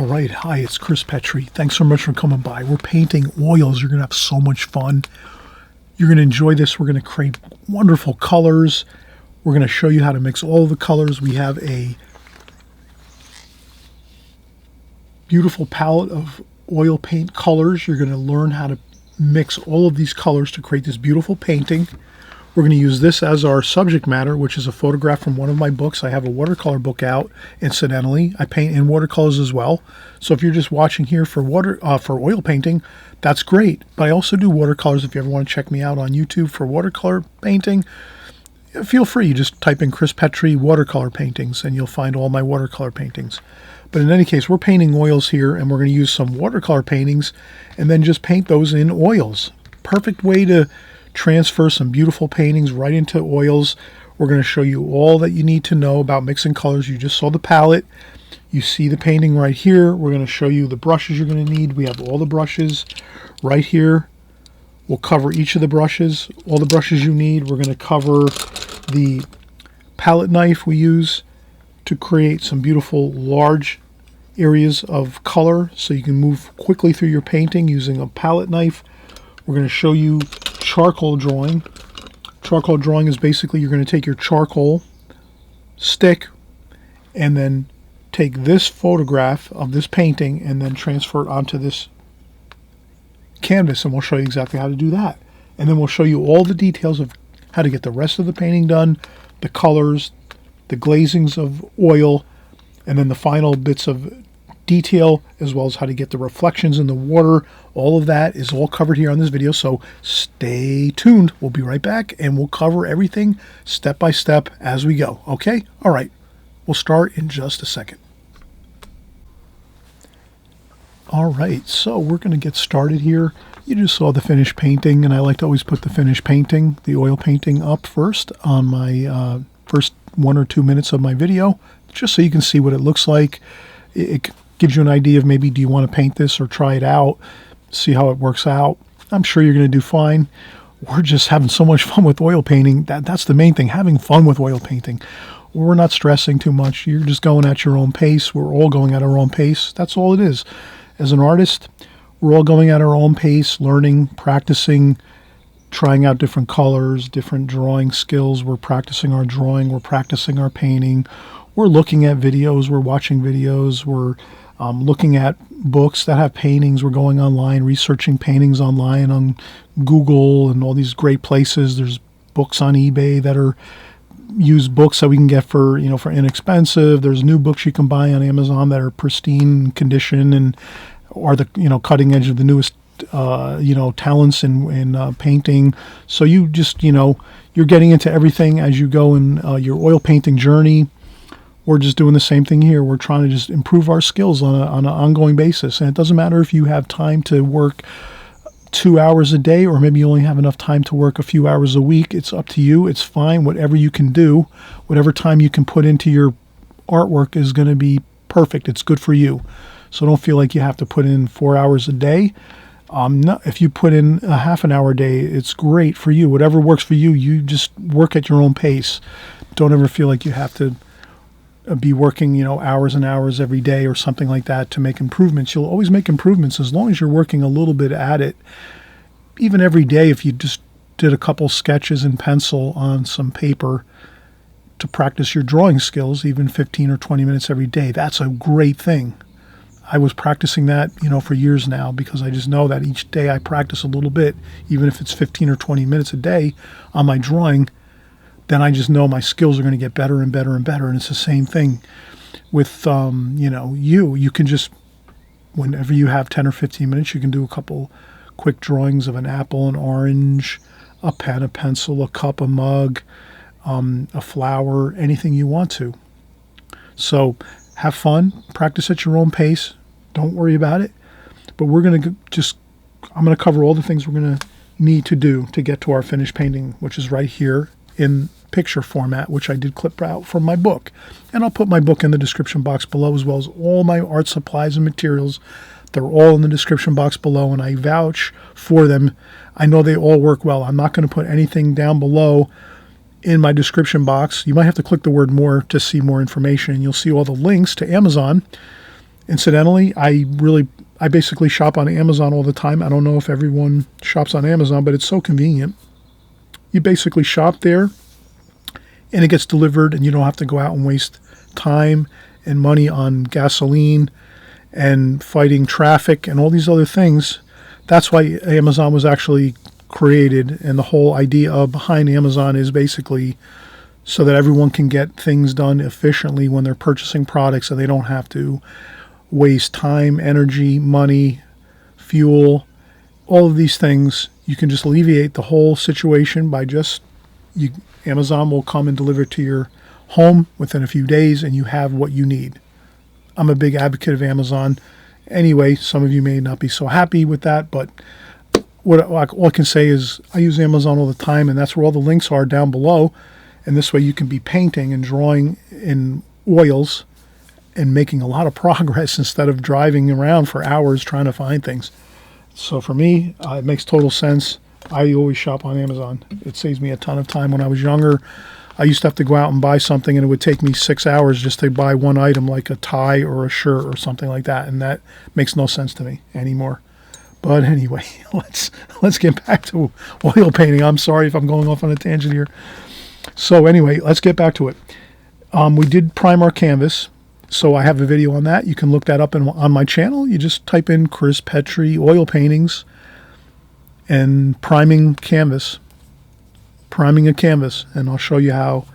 All right, hi, it's Chris Petri. Thanks so much for coming by. We're painting oils. You're going to have so much fun. You're going to enjoy this. We're going to create wonderful colors. We're going to show you how to mix all of the colors. We have a beautiful palette of oil paint colors. You're going to learn how to mix all of these colors to create this beautiful painting. We're going to use this as our subject matter, which is a photograph from one of my books. I have a watercolor book out, incidentally. I paint in watercolors as well. So if you're just watching here for oil painting, that's great. But I also do watercolors. If you ever want to check me out on YouTube for watercolor painting, feel free. You just type in Chris Petri watercolor paintings and you'll find all my watercolor paintings. But in any case, we're painting oils here, and we're going to use some watercolor paintings and then just paint those in oils. Perfect way to transfer some beautiful paintings right into oils. We're going to show you all that you need to know about mixing colors. You just saw the palette. You see the painting right here. We're going to show you the brushes you're going to need. We have all the brushes right here. We'll cover each of the brushes, all the brushes you need. We're going to cover the palette knife we use to create some beautiful large areas of color so you can move quickly through your painting using a palette knife. We're going to show you charcoal drawing. Charcoal drawing is basically you're going to take your charcoal stick and then take this photograph of this painting and then transfer it onto this canvas, and we'll show you exactly how to do that. And then we'll show you all the details of how to get the rest of the painting done, the colors, the glazings of oil, and then the final bits of detail, as well as how to get the reflections in the water. All of that is all covered here on this video, so stay tuned. We'll be right back, and we'll cover everything step by step as we go, okay? All right, we'll start in just a second. All right, so we're going to get started here. You just saw the finished painting, and I like to always put the finished painting, the oil painting, up first on my first 1 or 2 minutes of my video, just so you can see what it looks like. It gives you an idea of maybe, do you want to paint this or try it out, see how it works out. I'm sure you're going to do fine. We're just having so much fun with oil painting. That's the main thing, having fun with oil painting. We're not stressing too much. You're just going at your own pace. We're all going at our own pace. That's all it is. As an artist, we're all going at our own pace, learning, practicing, trying out different colors, different drawing skills. We're practicing our drawing. We're practicing our painting. We're looking at videos. We're watching videos. We're looking at books that have paintings. We're going online, researching paintings online on Google and all these great places. There's books on eBay that are used books that we can get for inexpensive. There's new books you can buy on Amazon that are pristine condition and are the cutting edge of the newest talents in painting. So you just you're getting into everything as you go in your oil painting journey. We're just doing the same thing here. We're trying to just improve our skills on an ongoing basis. And it doesn't matter if you have time to work 2 hours a day, or maybe you only have enough time to work a few hours a week. It's up to you. It's fine. Whatever you can do, whatever time you can put into your artwork is going to be perfect. It's good for you. So don't feel like you have to put in 4 hours a day. If you put in a half an hour a day, it's great for you. Whatever works for you, you just work at your own pace. Don't ever feel like you have to be working, hours and hours every day or something like that to make improvements. You'll always make improvements as long as you're working a little bit at it. Even every day, if you just did a couple sketches in pencil on some paper to practice your drawing skills, even 15 or 20 minutes every day, that's a great thing. I was practicing that, for years now, because I just know that each day I practice a little bit, even if it's 15 or 20 minutes a day on my drawing, then I just know my skills are going to get better and better and better. And it's the same thing with, you can just, whenever you have 10 or 15 minutes, you can do a couple quick drawings of an apple, an orange, a pen, a pencil, a cup, a mug, a flower, anything you want to. So have fun, practice at your own pace. Don't worry about it. But we're going to I'm going to cover all the things we're going to need to do to get to our finished painting, which is right here in picture format, which I did clip out from my book. And I'll put my book in the description box below, as well as all my art supplies and materials. They're all in the description box below, and I vouch for them. I know they all work well. I'm not going to put anything down below in my description box. You might have to click the word more to see more information, and you'll see all the links to Amazon Incidentally, I basically shop on Amazon all the time. I don't know if everyone shops on Amazon, but it's so convenient. You basically shop there and it gets delivered, and you don't have to go out and waste time and money on gasoline and fighting traffic and all these other things. That's why Amazon was actually created, and the whole idea behind Amazon is basically so that everyone can get things done efficiently when they're purchasing products, and they don't have to waste time, energy, money, fuel, all of these things. You can just alleviate the whole situation by Amazon will come and deliver to your home within a few days, and you have what you need. I'm a big advocate of Amazon. Anyway, some of you may not be so happy with that, but all I can say is I use Amazon all the time, and that's where all the links are down below. And this way you can be painting and drawing in oils and making a lot of progress instead of driving around for hours trying to find things. So for me, it makes total sense. I always shop on Amazon. It saves me a ton of time. When I was younger, I used to have to go out and buy something, and it would take me 6 hours just to buy one item, like a tie or a shirt or something like that, and that makes no sense to me anymore. But anyway, let's get back to oil painting. I'm sorry if I'm going off on a tangent here. So anyway, let's get back to it. We did prime our canvas, so I have a video on that. You can look that up on my channel. You just type in Chris Petri oil paintings and priming a canvas, and I'll show you how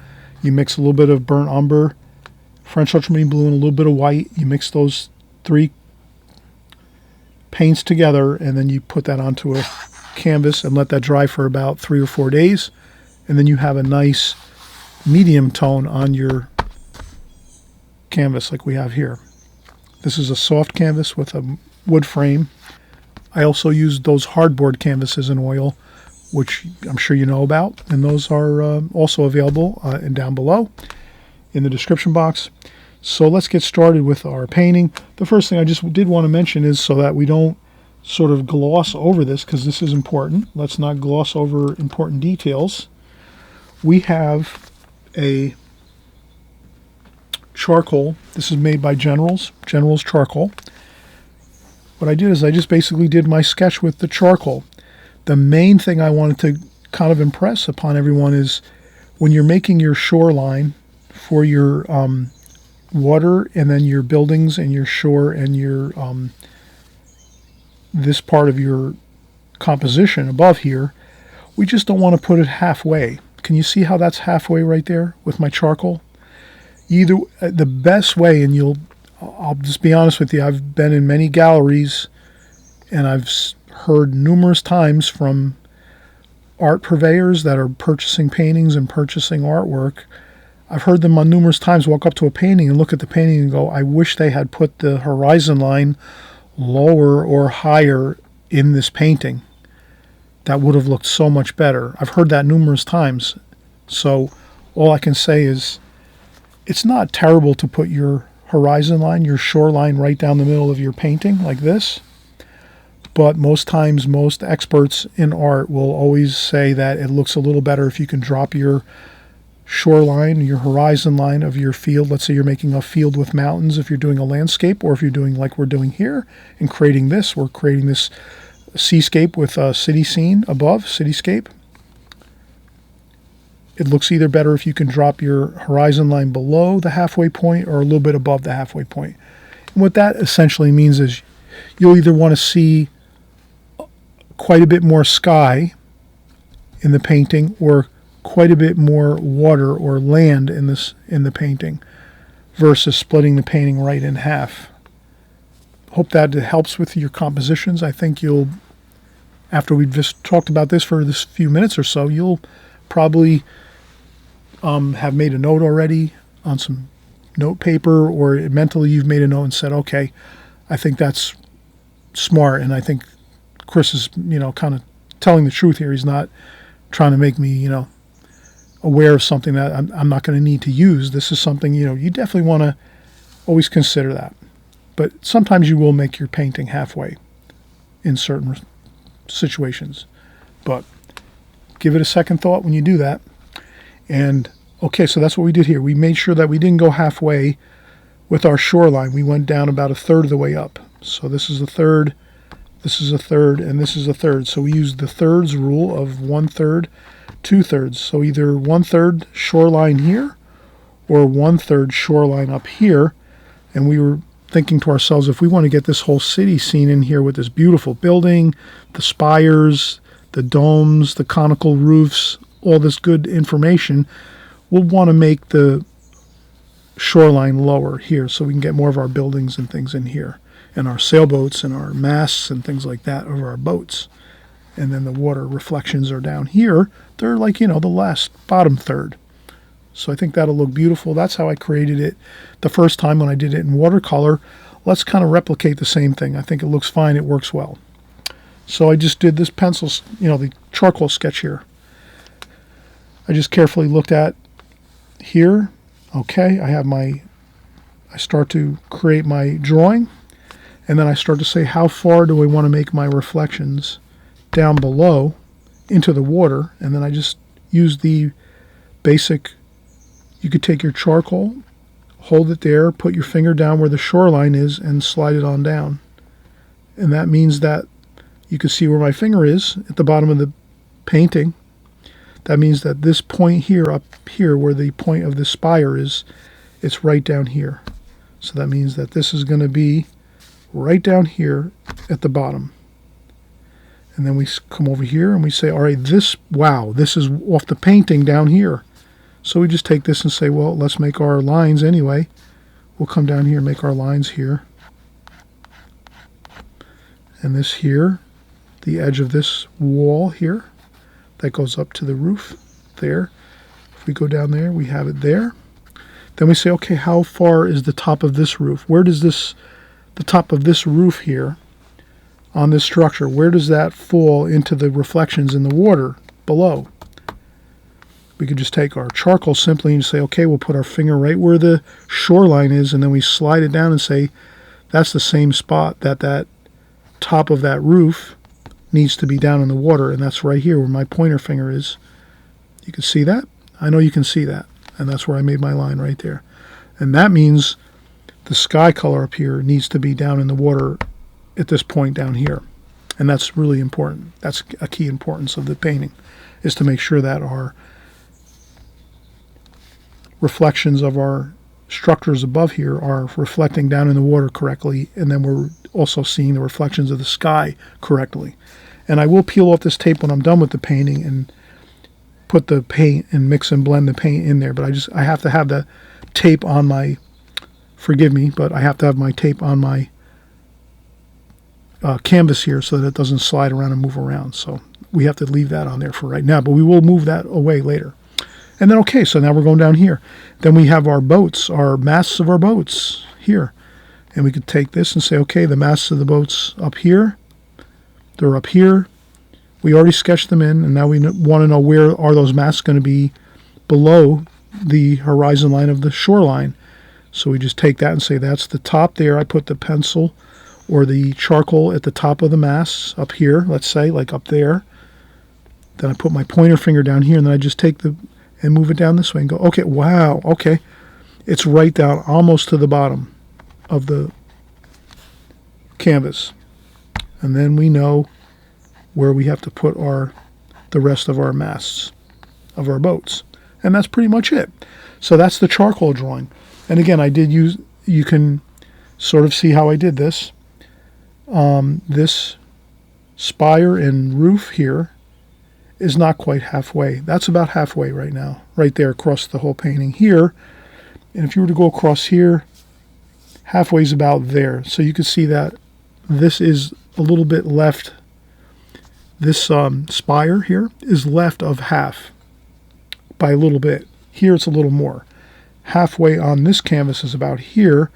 you mix a little bit of burnt umber, French ultramarine blue, and a little bit of white. You mix those three paints together, and then you put that onto a canvas and let that dry for about 3 or 4 days, and then you have a nice medium tone on your canvas like we have here. This is a soft canvas with a wood frame. I also use those hardboard canvases in oil, which I'm sure you know about, and those are also available and down below in the description box. So let's get started with our painting. The first thing I just did want to mention is, so that we don't sort of gloss over this, because this is important, let's not gloss over important details. We have a charcoal. This is made by General's charcoal. What I did is I just basically did my sketch with the charcoal. The main thing I wanted to kind of impress upon everyone is when you're making your shoreline for your water, and then your buildings and your shore and your this part of your composition above here, we just don't want to put it halfway. Can you see how that's halfway right there with my charcoal? The best way, and I'll just be honest with you, I've been in many galleries, and I've heard numerous times from art purveyors that are purchasing paintings and purchasing artwork. I've heard them on numerous times walk up to a painting and look at the painting and go, I wish they had put the horizon line lower or higher in this painting. That would have looked so much better. I've heard that numerous times. So all I can say is it's not terrible to put your horizon line, your shoreline, right down the middle of your painting like this. But most times, most experts in art will always say that it looks a little better if you can drop your shoreline, your horizon line of your field. Let's say you're making a field with mountains if you're doing a landscape, or if you're doing like we're doing here and creating this. We're creating this seascape with a city scene above, cityscape. It looks either better if you can drop your horizon line below the halfway point or a little bit above the halfway point. And what that essentially means is you'll either want to see quite a bit more sky in the painting, or quite a bit more water or land in the painting, versus splitting the painting right in half. Hope that helps with your compositions. I think you'll, after we've just talked about this for this few minutes or so, you'll probably have made a note already on some note paper, or mentally you've made a note and said, okay, I think that's smart, and I think Chris is, kind of telling the truth here. He's not trying to make me, aware of something that I'm not going to need to use. This is something, you definitely want to always consider that. But sometimes you will make your painting halfway in certain situations. But give it a second thought when you do that. And, okay, so that's what we did here. We made sure that we didn't go halfway with our shoreline. We went down about a third of the way up. So this is a third, this is a third, and this is a third. So we used the thirds rule of 1/3, 2/3. So either 1/3 shoreline here or 1/3 shoreline up here. And we were thinking to ourselves, if we want to get this whole city scene in here with this beautiful building, the spires, the domes, the conical roofs, all this good information, we'll want to make the shoreline lower here so we can get more of our buildings and things in here, and our sailboats and our masts and things like that of our boats. And then the water reflections are down here. They're like, the last bottom third. So I think that'll look beautiful. That's how I created it the first time when I did it in watercolor. Let's kind of replicate the same thing. I think it looks fine. It works well. So I just did this pencil, the charcoal sketch here. I just carefully looked at here. Okay, I start to create my drawing, and then I start to say, how far do I want to make my reflections down below into the water? And then I just use the basic, you could take your charcoal, hold it there, put your finger down where the shoreline is, and slide it on down. And that means that you can see where my finger is at the bottom of the painting. That means that this point here, up here, where the point of the spire is, it's right down here. So that means that this is going to be right down here at the bottom. And then we come over here and we say, all right, this is off the painting down here. So we just take this and say, well, let's make our lines anyway. We'll come down here and make our lines here. And this here, the edge of this wall here, that goes up to the roof there. If we go down there, we have it there. Then we say, okay, how far is the top of this roof? Where does the top of this roof here on this structure, where does that fall into the reflections in the water below? We could just take our charcoal simply and say, okay, we'll put our finger right where the shoreline is, and then we slide it down and say, that's the same spot that top of that roof needs to be down in the water, and that's right here where my pointer finger is. You can see that? I know you can see that, and that's where I made my line right there. And that means the sky color up here needs to be down in the water at this point down here, and that's really important. That's a key importance of the painting, is to make sure that our reflections of our structures above here are reflecting down in the water correctly, and then we're also seeing the reflections of the sky correctly. And I will peel off this tape when I'm done with the painting and put the paint and mix and blend the paint in there, but I have to have the tape on my, forgive me, but I have to have my tape on my canvas here so that it doesn't slide around and move around. So we have to leave that on there for right now, but we will move that away later. And then, okay, so now we're going down here. Then we have our boats, our masts of our boats here. And we could take this and say, okay, the masts of the boats up here, they're up here. We already sketched them in, and now we want to know where are those masts going to be below the horizon line of the shoreline. So we just take that and say that's the top there. I put the pencil or the charcoal at the top of the masts up here, let's say, like up there. Then I put my pointer finger down here, and then I just take and move it down this way and go, okay, wow, okay. It's right down almost to the bottom of the canvas. And then we know where we have to put the rest of our masts of our boats. And that's pretty much it. So that's the charcoal drawing. And again, you can sort of see how I did this. This spire and roof here is not quite halfway. That's about halfway right now, right there across the whole painting here. And if you were to go across here, halfway is about there. So you can see that this is a little bit left. This spire here is left of half by a little bit. Here it's a little more. Halfway on this canvas is about here.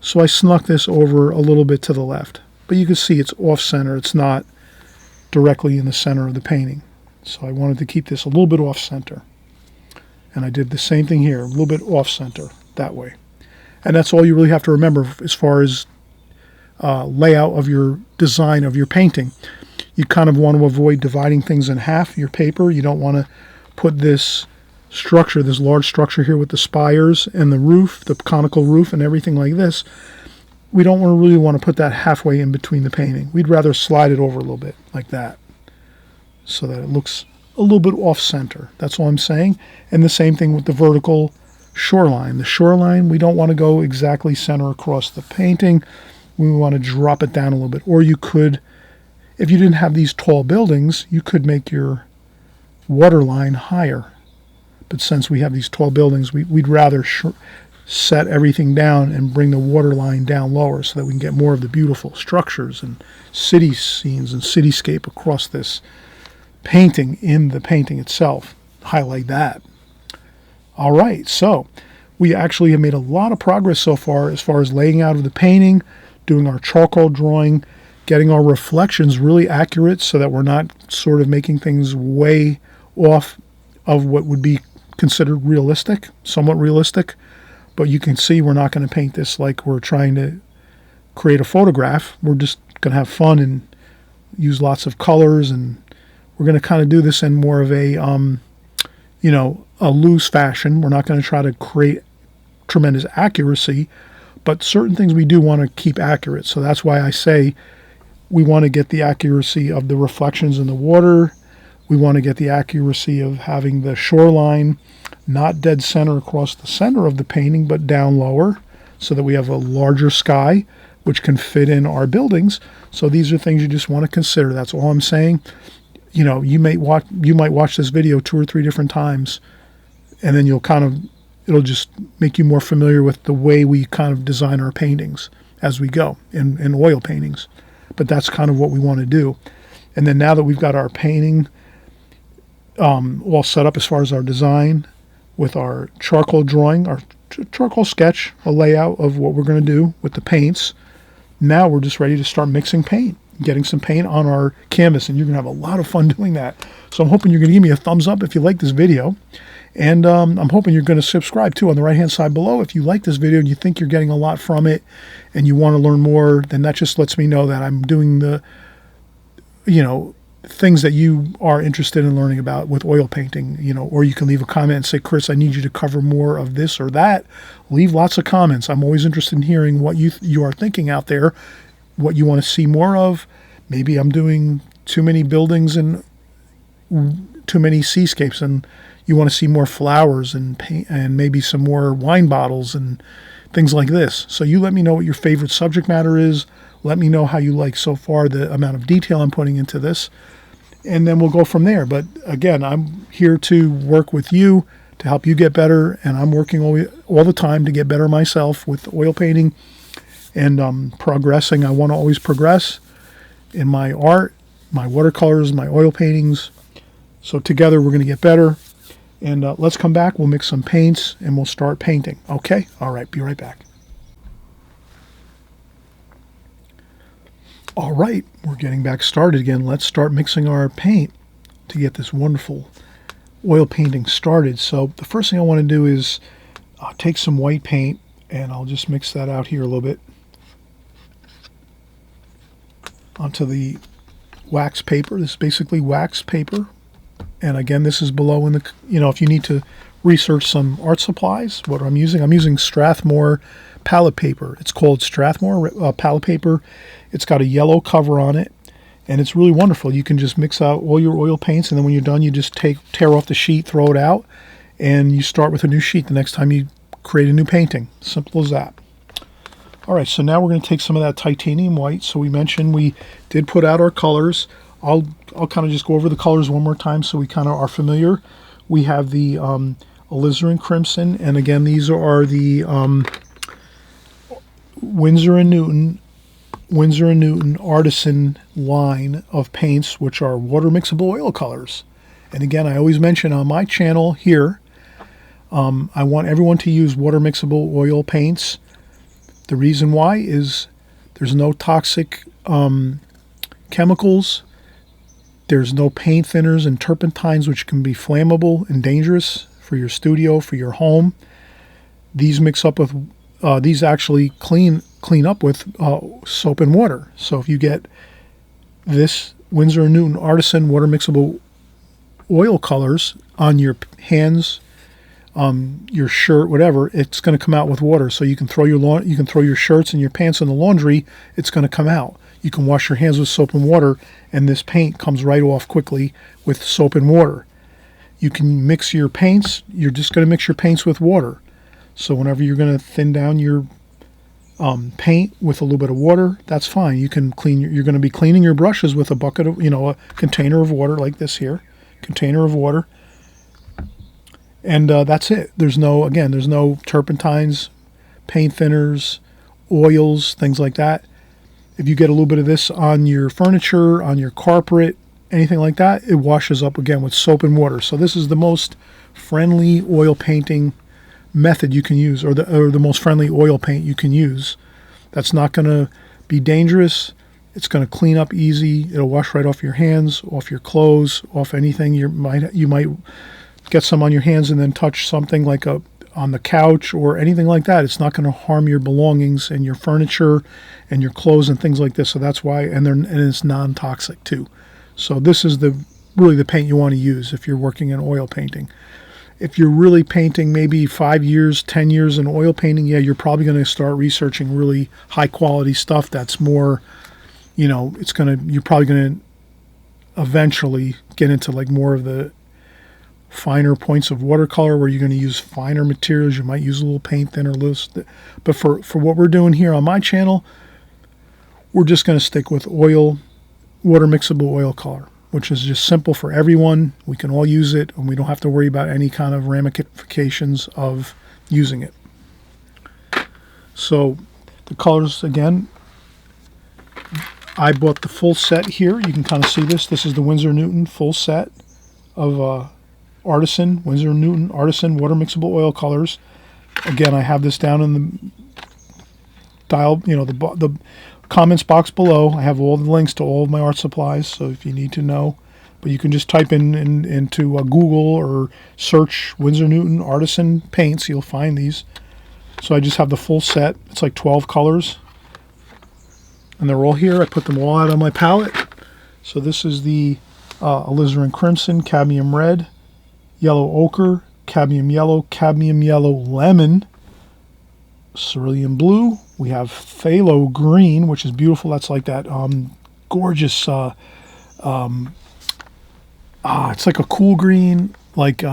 So I snuck this over a little bit to the left. But you can see it's off center. It's not directly in the center of the painting. So I wanted to keep this a little bit off center. And I did the same thing here, a little bit off center that way. And that's all you really have to remember as far as layout of your design of your painting. You kind of want to avoid dividing things in half, your paper. You don't want to put this structure, this large structure here with the spires and the roof, the conical roof and everything like this, we don't really want to put that halfway in between the painting. We'd rather slide it over a little bit like that so that it looks a little bit off center. That's all I'm saying. And the same thing with the vertical shoreline. The shoreline, we don't want to go exactly center across the painting. We want to drop it down a little bit. Or you could, if you didn't have these tall buildings, you could make your waterline higher. But since we have these tall buildings, we'd rather set everything down and bring the waterline down lower so that we can get more of the beautiful structures and city scenes and cityscape across this painting in the painting itself. Highlight that. All right, so we actually have made a lot of progress so far as laying out of the painting, doing our charcoal drawing, getting our reflections really accurate so that we're not sort of making things way off of what would be considered realistic, somewhat realistic. But you can see we're not going to paint this like we're trying to create a photograph. We're just going to have fun and use lots of colors, and we're going to kind of do this in more of a, a loose fashion. We're not going to try to create tremendous accuracy, but certain things we do want to keep accurate. So that's why I say we want to get the accuracy of the reflections in the water. We want to get the accuracy of having the shoreline not dead center across the center of the painting, but down lower so that we have a larger sky, which can fit in our buildings. So these are things you just want to consider. That's all I'm saying. You might watch this video 2 or 3 different times, and then it'll just make you more familiar with the way we kind of design our paintings as we go in oil paintings. But that's kind of what we want to do. And then now that we've got our painting all set up as far as our design, with our charcoal drawing, our charcoal sketch, a layout of what we're going to do with the paints, now we're just ready to start mixing paint, getting some paint on our canvas, and you're going to have a lot of fun doing that. So I'm hoping you're going to give me a thumbs up if you like this video, and I'm hoping you're going to subscribe too on the right-hand side below. If you like this video and you think you're getting a lot from it and you want to learn more, then that just lets me know that I'm doing the, things that you are interested in learning about with oil painting, or you can leave a comment and say, Chris, I need you to cover more of this or that. Leave lots of comments. I'm always interested in hearing what you are thinking out there, what you want to see more of. Maybe I'm doing too many buildings and too many seascapes, and you want to see more flowers and paint and maybe some more wine bottles and things like this. So you let me know what your favorite subject matter is. Let me know how you like so far the amount of detail I'm putting into this, and then we'll go from there. But again, I'm here to work with you to help you get better, and I'm working all the time to get better myself with oil painting and progressing. I want to always progress in my art, my watercolors, my oil paintings. So together we're going to get better. And let's come back. We'll mix some paints and we'll start painting. Okay? All right. Be right back. All right, we're getting back started again. Let's start mixing our paint to get this wonderful oil painting started. So the first thing I want to do is take some white paint, and I'll just mix that out here a little bit onto the wax paper. This is basically wax paper. And again, this is below in the, if you need to research some art supplies, what I'm using Strathmore palette paper. It's called Strathmore palette paper. It's got a yellow cover on it, and it's really wonderful. You can just mix out all your oil paints, and then when you're done, you just tear off the sheet, throw it out, and you start with a new sheet the next time you create a new painting. Simple as that. All right, so now we're going to take some of that titanium white. So we mentioned we did put out our colors. I'll kind of just go over the colors one more time so we kind of are familiar. We have the alizarin crimson, and again, these are the Winsor & Newton Artisan line of paints, which are water mixable oil colors. And again, I always mention on my channel here, I want everyone to use water mixable oil paints. The reason why is there's no toxic chemicals. There's no paint thinners and turpentines, which can be flammable and dangerous for your studio, for your home. These mix up with, these actually clean up with soap and water. So if you get this Winsor & Newton Artisan water mixable oil colors on your hands, your shirt, whatever, it's going to come out with water. So you can throw your shirts and your pants in the laundry. It's going to come out. You can wash your hands with soap and water, and this paint comes right off quickly with soap and water. You can mix your paints. You're just going to mix your paints with water. So whenever you're going to thin down your paint with a little bit of water, that's fine. You can clean. You're going to be cleaning your brushes with a bucket of, a container of water like this here, container of water, and that's it. There's no turpentines, paint thinners, oils, things like that. If you get a little bit of this on your furniture, on your carpet, anything like that, it washes up again with soap and water. So this is the most friendly oil painting method you can use, or the most friendly oil paint you can use. That's not going to be dangerous. It's going to clean up easy. It'll wash right off your hands, off your clothes, off anything. You might get some on your hands and then touch something like on the couch or anything like that. It's not going to harm your belongings and your furniture and your clothes and things like this. So that's why, and it's non-toxic too. So this is really the paint you want to use if you're working in oil painting. If you're really painting maybe 5 years, 10 years in oil painting, yeah, you're probably going to start researching really high quality stuff that's more, you're probably going to eventually get into like more of the finer points of watercolor where you're going to use finer materials. You might use a little paint thinner, but for what we're doing here on my channel, we're just going to stick with water mixable oil color, which is just simple for everyone. We can all use it, and we don't have to worry about any kind of ramifications of using it. So the colors, again, I bought the full set here. You can kind of see this. This is the Winsor Newton full set of Winsor Newton Artisan water mixable oil colors. Again, I have this down in the dial, the comments box below. I have all the links to all of my art supplies, so if you need to know. But you can just type into Google or search Winsor Newton Artisan paints. You'll find these. So I just have the full set. It's like 12 colors. And they're all here. I put them all out on my palette. So this is the alizarin crimson, cadmium red, yellow ochre, cadmium yellow lemon, cerulean blue. We have phthalo green, which is beautiful. That's like that gorgeous, it's like a cool green, like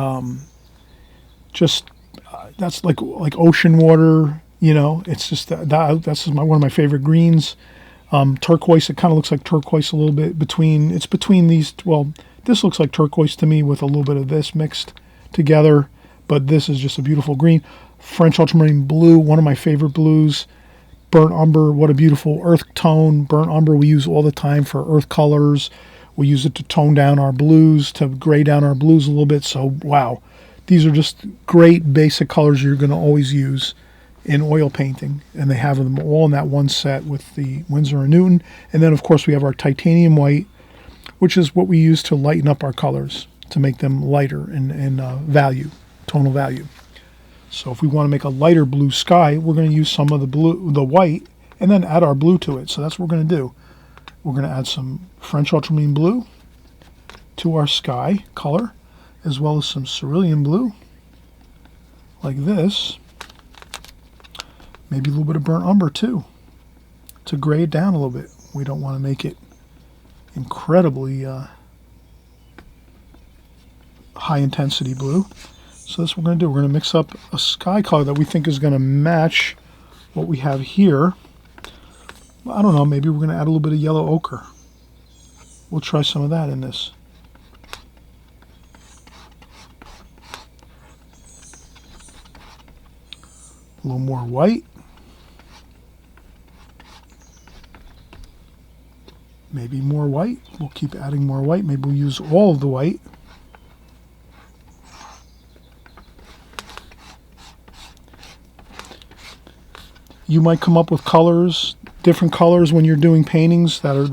that's like ocean water. It's just that's one of my favorite greens. Turquoise. It kind of looks like turquoise a little bit between these. Well, this looks like turquoise to me with a little bit of this mixed together, but this is just a beautiful green. French ultramarine blue, one of my favorite blues. Burnt umber, what a beautiful earth tone. Burnt umber we use all the time for earth colors. We use it to tone down our blues, to gray down our blues a little bit. So, wow. These are just great basic colors you're going to always use in oil painting. And they have them all in that one set with the Winsor & Newton. And then, of course, we have our titanium white, which is what we use to lighten up our colors, to make them lighter in value, tonal value. So if we want to make a lighter blue sky, we're going to use some of the white, and then add our blue to it. So that's what we're going to do. We're going to add some French ultramarine blue to our sky color, as well as some cerulean blue, like this. Maybe a little bit of burnt umber too, to gray it down a little bit. We don't want to make it incredibly high intensity blue. So that's what we're going to do. We're going to mix up a sky color that we think is going to match what we have here. I don't know, maybe we're going to add a little bit of yellow ochre. We'll try some of that in this. A little more white. Maybe more white. We'll keep adding more white. Maybe we'll use all of the white. You might come up with colors, different colors when you're doing paintings that are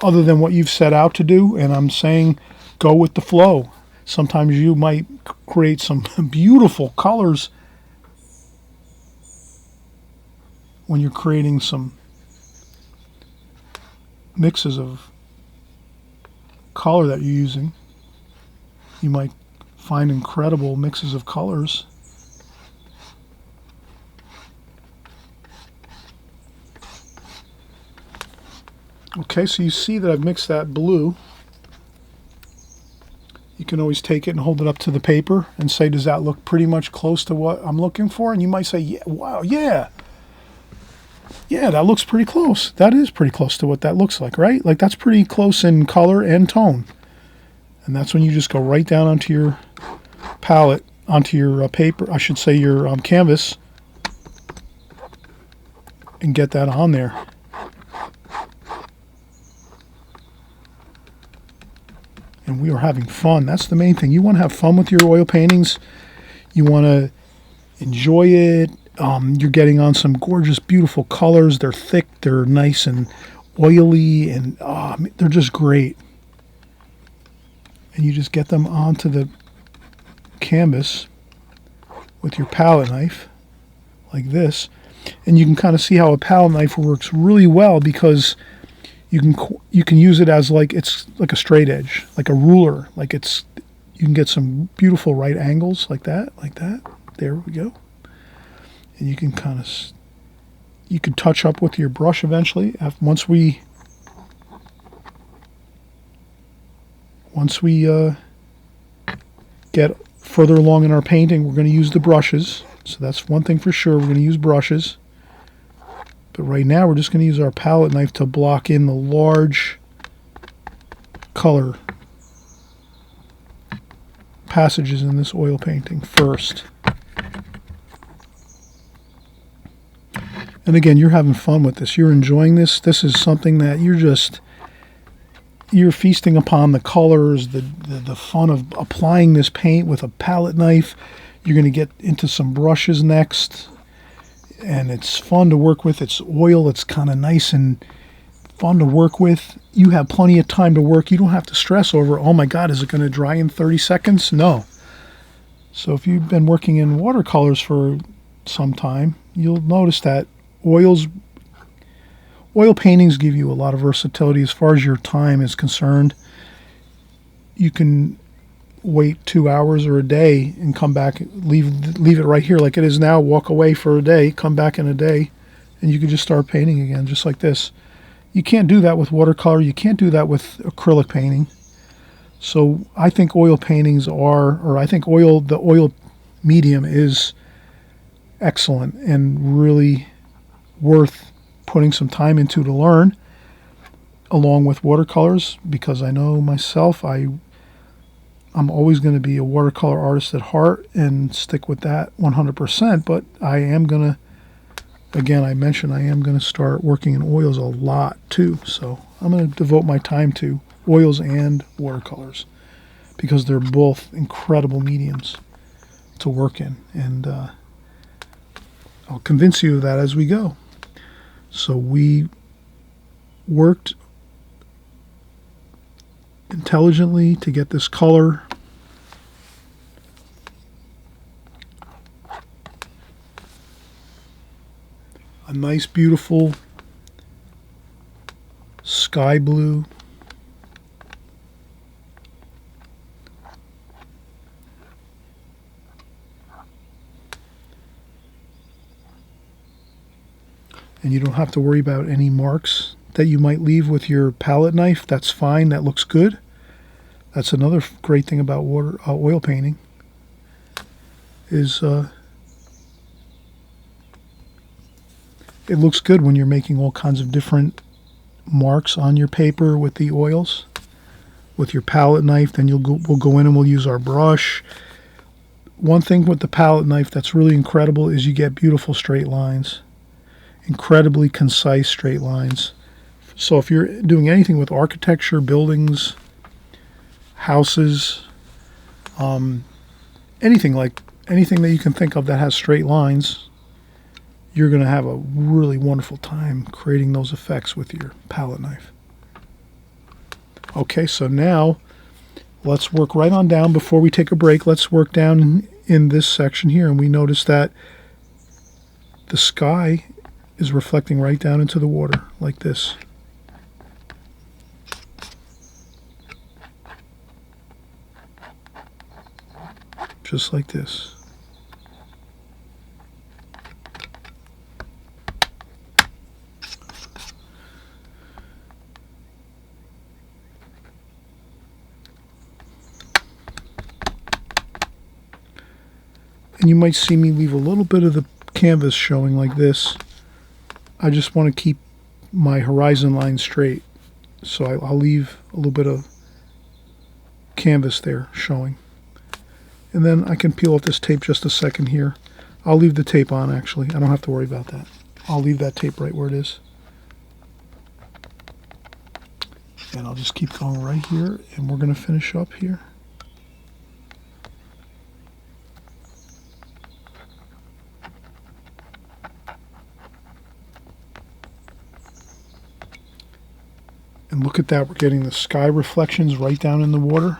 other than what you've set out to do. And I'm saying go with the flow. Sometimes you might create some beautiful colors when you're creating some mixes of color that you're using. You might find incredible mixes of colors. Okay, so you see that I've mixed that blue. You can always take it and hold it up to the paper and say, does that look pretty much close to what I'm looking for? And you might say, yeah, wow, yeah. Yeah, that looks pretty close. That is pretty close to what that looks like, right? Like that's pretty close in color and tone. And that's when you just go right down onto your palette, onto your paper, I should say your canvas, and get that on there. And we are having fun. That's the main thing. You want to have fun with your oil paintings. You want to enjoy it. You're getting on some gorgeous, beautiful colors. They're thick. They're nice and oily, and they're just great. And you just get them onto the canvas with your palette knife, like this. And you can kind of see how a palette knife works really well because you can use it as it's like a straight edge, like a ruler. You can get some beautiful right angles like that. There we go. And you can you can touch up with your brush eventually. Once we get further along in our painting, we're going to use the brushes. So that's one thing for sure. We're going to use brushes. But right now we're just going to use our palette knife to block in the large color passages in this oil painting first. And again, you're having fun with this. You're enjoying this. This is something that you're feasting upon the colors, the fun of applying this paint with a palette knife. You're going to get into some brushes next. And it's fun to work with. It's oil. It's kind of nice and fun to work with. You have plenty of time to work. You don't have to stress over, oh my God, is it going to dry in 30 seconds? No. So if you've been working in watercolors for some time, you'll notice that oil paintings give you a lot of versatility as far as your time is concerned. You can wait 2 hours or a day and come back, leave it right here like it is now, walk away for a day, come back in a day, and you can just start painting again just like this. You can't do that with watercolor. You can't do that with acrylic painting. So I think oil paintings the oil medium is excellent and really worth putting some time into to learn, along with watercolors, because I know myself, I'm always going to be a watercolor artist at heart and stick with that 100%, but I am going to, again, I mentioned I am going to start working in oils a lot too, so I'm going to devote my time to oils and watercolors because they're both incredible mediums to work in, and I'll convince you of that as we go. So we worked intelligently to get this color. A nice, beautiful sky blue. And you don't have to worry about any marks that you might leave with your palette knife. That's fine. That looks good. That's another great thing about oil painting is it looks good when you're making all kinds of different marks on your paper with the oils. With your palette knife, then we'll go in and we'll use our brush. One thing with the palette knife that's really incredible is you get beautiful straight lines. Incredibly concise straight lines. So if you're doing anything with architecture, buildings, houses, anything that you can think of that has straight lines, you're going to have a really wonderful time creating those effects with your palette knife. Okay, so now let's work right on down before we take a break. Let's work down in this section here, and we notice that the sky is reflecting right down into the water like this. just like this. And you might see me leave a little bit of the canvas showing like this. I just want to keep my horizon line straight. So I'll leave a little bit of canvas there showing. And then I can peel off this tape just a second here. I'll leave the tape on actually. I don't have to worry about that. I'll leave that tape right where it is. And I'll just keep going right here, and we're going to finish up here. And look at that, we're getting the sky reflections right down in the water.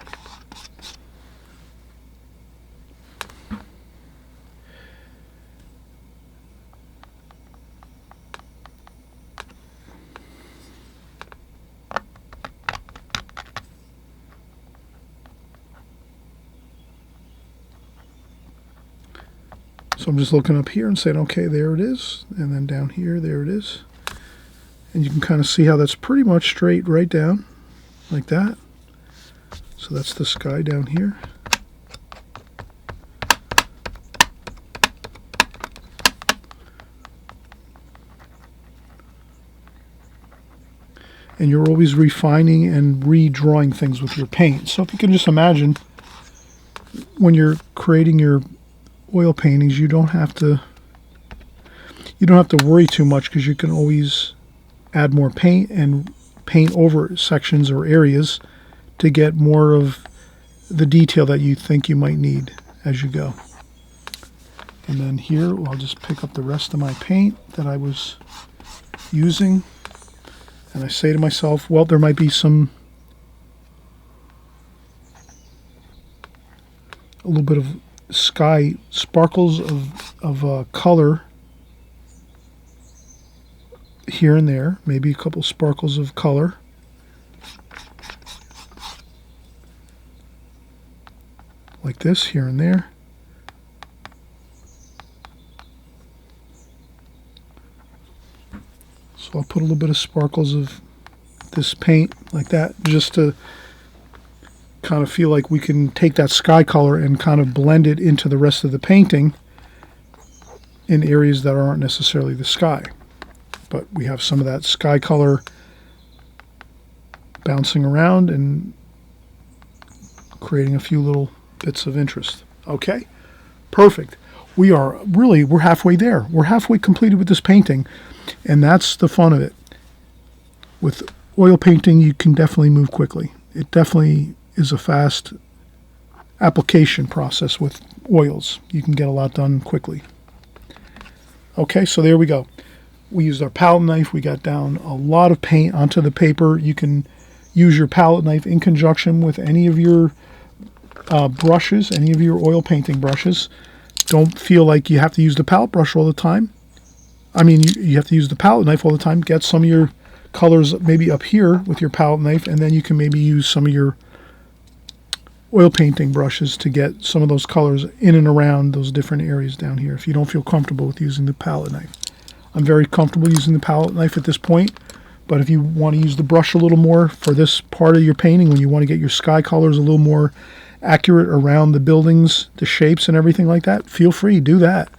So I'm just looking up here and saying, okay, there it is. And then down here, there it is. And you can kind of see how that's pretty much straight right down, like that. So that's the sky down here. And you're always refining and redrawing things with your paint. So if you can just imagine, when you're creating your oil paintings, you don't have to worry too much, because you can always add more paint and paint over sections or areas to get more of the detail that you think you might need as you go. And then here I'll just pick up the rest of my paint that I was using, and I say to myself, well, there might be a little bit of sky sparkles of color here and there, maybe a couple sparkles of color. Like this here and there. So I'll put a little bit of sparkles of this paint like that, just to kind of feel like we can take that sky color and kind of blend it into the rest of the painting in areas that aren't necessarily the sky. But we have some of that sky color bouncing around and creating a few little bits of interest. Okay, perfect. We're halfway there. We're halfway completed with this painting, and that's the fun of it. With oil painting, you can definitely move quickly. It definitely is a fast application process with oils. You can get a lot done quickly. Okay, so there we go. We used our palette knife. We got down a lot of paint onto the paper. You can use your palette knife in conjunction with any of your brushes, any of your oil painting brushes. Don't feel like you have to use the palette brush all the time. I mean, you have to use the palette knife all the time. Get some of your colors maybe up here with your palette knife, and then you can maybe use some of your oil painting brushes to get some of those colors in and around those different areas down here if you don't feel comfortable with using the palette knife. I'm very comfortable using the palette knife at this point, but if you want to use the brush a little more for this part of your painting, when you want to get your sky colors a little more accurate around the buildings, the shapes and everything like that, feel free, do that.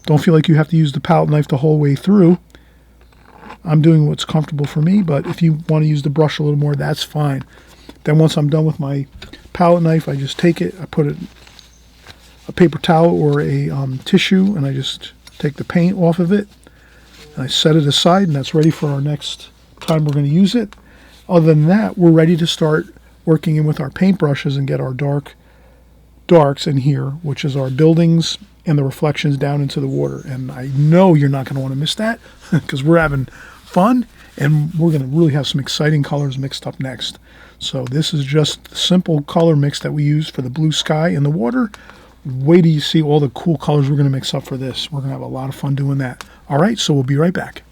Don't feel like you have to use the palette knife the whole way through. I'm doing what's comfortable for me, but if you want to use the brush a little more, that's fine. Then once I'm done with my palette knife, I just take it, I put a paper towel or a tissue, and I just take the paint off of it. I set it aside, and that's ready for our next time we're going to use it. Other than that, we're ready to start working in with our paintbrushes and get our darks in here, which is our buildings and the reflections down into the water. And I know you're not going to want to miss that, because we're having fun, and we're going to really have some exciting colors mixed up next. So this is just the simple color mix that we use for the blue sky and the water. Wait till you see all the cool colors we're going to mix up for this. We're going to have a lot of fun doing that. All right, so we'll be right back.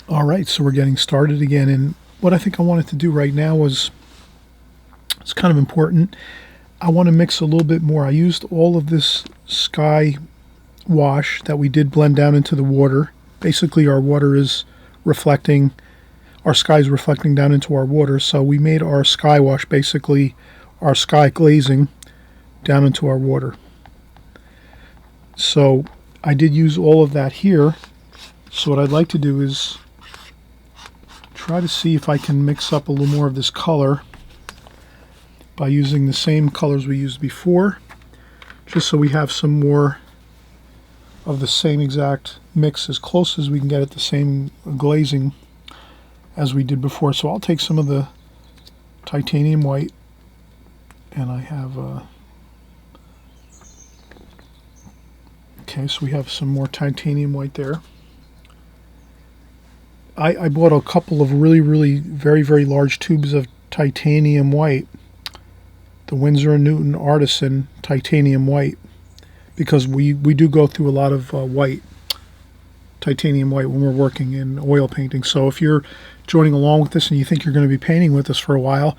All right, so we're getting started again, and what I think I wanted to do right now is, it's kind of important. I want to mix a little bit more. I used all of this sky wash that we did blend down into the water. Basically, our water is reflecting, our sky is reflecting down into our water. So we made our sky wash, basically our sky glazing, down into our water. So I did use all of that here. So what I'd like to do is try to see if I can mix up a little more of this color by using the same colors we used before, just so we have some more of the same exact mix, as close as we can get at the same glazing as we did before. So I'll take some of the titanium white, and I have okay, so we have some more titanium white there. I bought a couple of really very large tubes of titanium white, the Winsor & Newton Artisan titanium white, because we do go through a lot of white, titanium white, when we're working in oil painting. So if you're joining along with this and you think you're going to be painting with us for a while,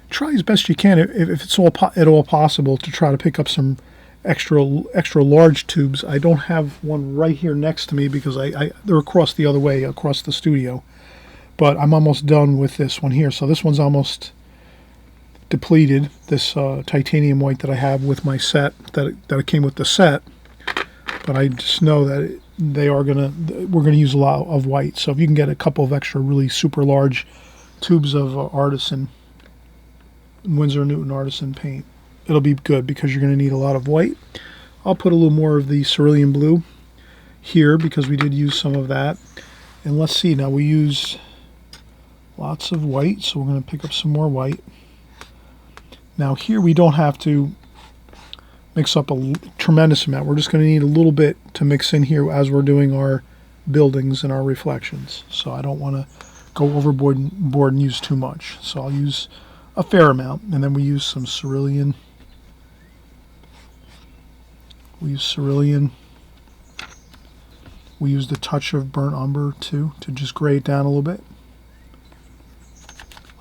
try as best you can, if it's at all possible, to try to pick up some extra large tubes. I don't have one right here next to me because they're across the other way, across the studio. But I'm almost done with this one here. So this one's almost depleted, this titanium white that I have with my set, that it came with the set. But I just know that we're gonna use a lot of white. So if you can get a couple of extra really super large tubes of Artisan, Winsor & Newton Artisan paint, it'll be good, because you're going to need a lot of white. I'll put a little more of the cerulean blue here because we did use some of that. And let's see, now we use lots of white, so we're going to pick up some more white. Now here we don't have to mix up a tremendous amount. We're just going to need a little bit to mix in here as we're doing our buildings and our reflections. So I don't want to go overboard and use too much. So I'll use a fair amount, and then we use some cerulean. We use cerulean. We used a touch of burnt umber too, to just gray it down a little bit,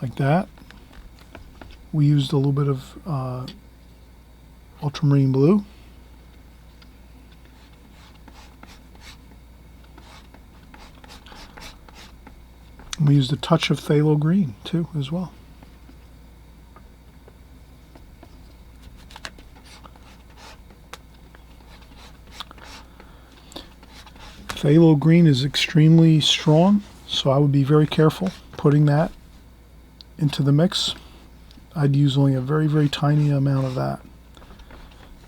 like that. We used a little bit of ultramarine blue. We used a touch of phthalo green too, as well. Phthalo green is extremely strong, so I would be very careful putting that into the mix. I'd use only a very tiny amount of that.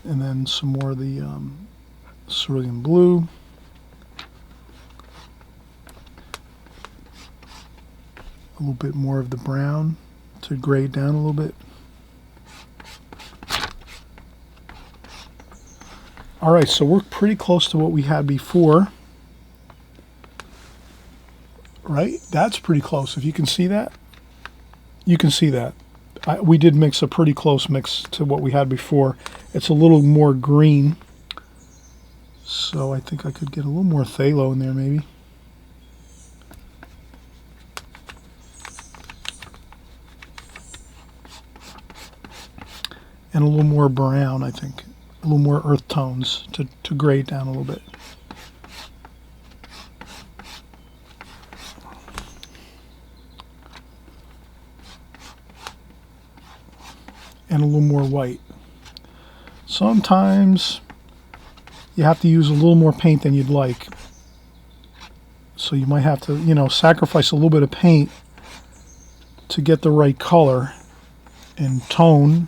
And then some more of the cerulean blue. A little bit more of the brown to gray down a little bit. Alright, so we're pretty close to what we had before. Right? That's pretty close. If you can see that, you can see that. We did mix a pretty close mix to what we had before. It's a little more green, so I think I could get a little more phthalo in there maybe. And a little more brown, I think. A little more earth tones to gray it down a little bit. And a little more white. Sometimes you have to use a little more paint than you'd like. So you might have to, sacrifice a little bit of paint to get the right color and tone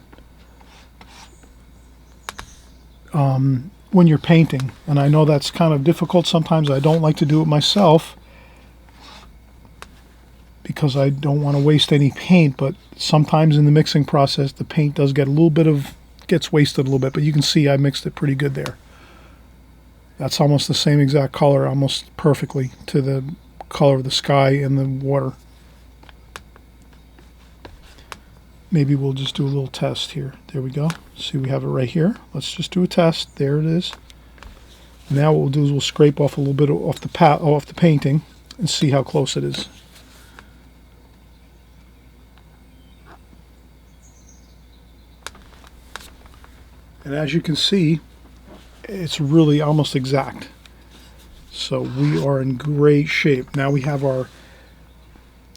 when you're painting. And I know that's kind of difficult sometimes. I don't like to do it myself because I don't want to waste any paint, but sometimes in the mixing process the paint does get gets wasted a little bit, but you can see I mixed it pretty good there. That's almost the same exact color, almost perfectly to the color of the sky and the water. Maybe we'll just do a little test here. There we go. See, we have it right here. Let's just do a test. There it is. Now what we'll do is we'll scrape off a little bit off the painting and see how close it is. And as you can see, it's really almost exact. So we are in great shape. Now we have our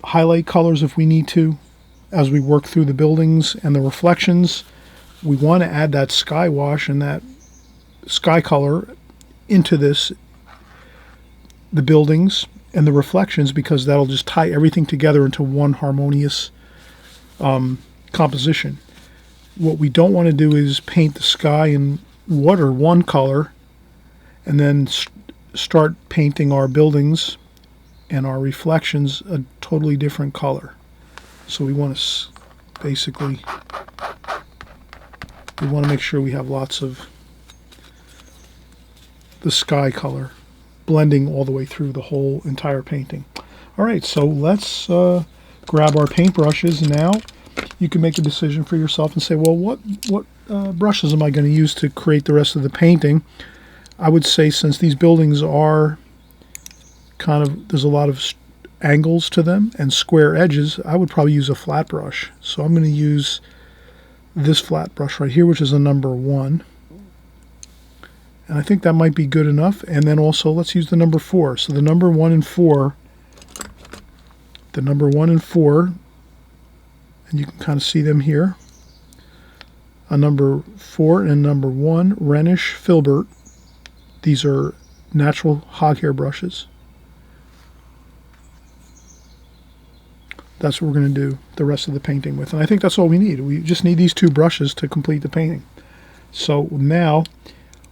highlight colors if we need to as we work through the buildings and the reflections. We want to add that sky wash and that sky color into the buildings and the reflections, because that'll just tie everything together into one harmonious composition. What we don't want to do is paint the sky and water one color and then start painting our buildings and our reflections a totally different color. So we want to basically, we want to make sure we have lots of the sky color blending all the way through the whole entire painting. All right, so let's grab our paintbrushes now. You can make a decision for yourself and say, well, what brushes am I going to use to create the rest of the painting? I would say, since these buildings are kind of, there's a lot of angles to them and square edges, I would probably use a flat brush. So I'm going to use this flat brush right here, which is a number 1. And I think that might be good enough. And then also let's use the number 4. So the number 1 and 4, and you can kind of see them here. A number 4 and number 1, Rhenish Filbert. These are natural hog hair brushes. That's what we're going to do the rest of the painting with. And I think that's all we need. We just need these 2 brushes to complete the painting. So now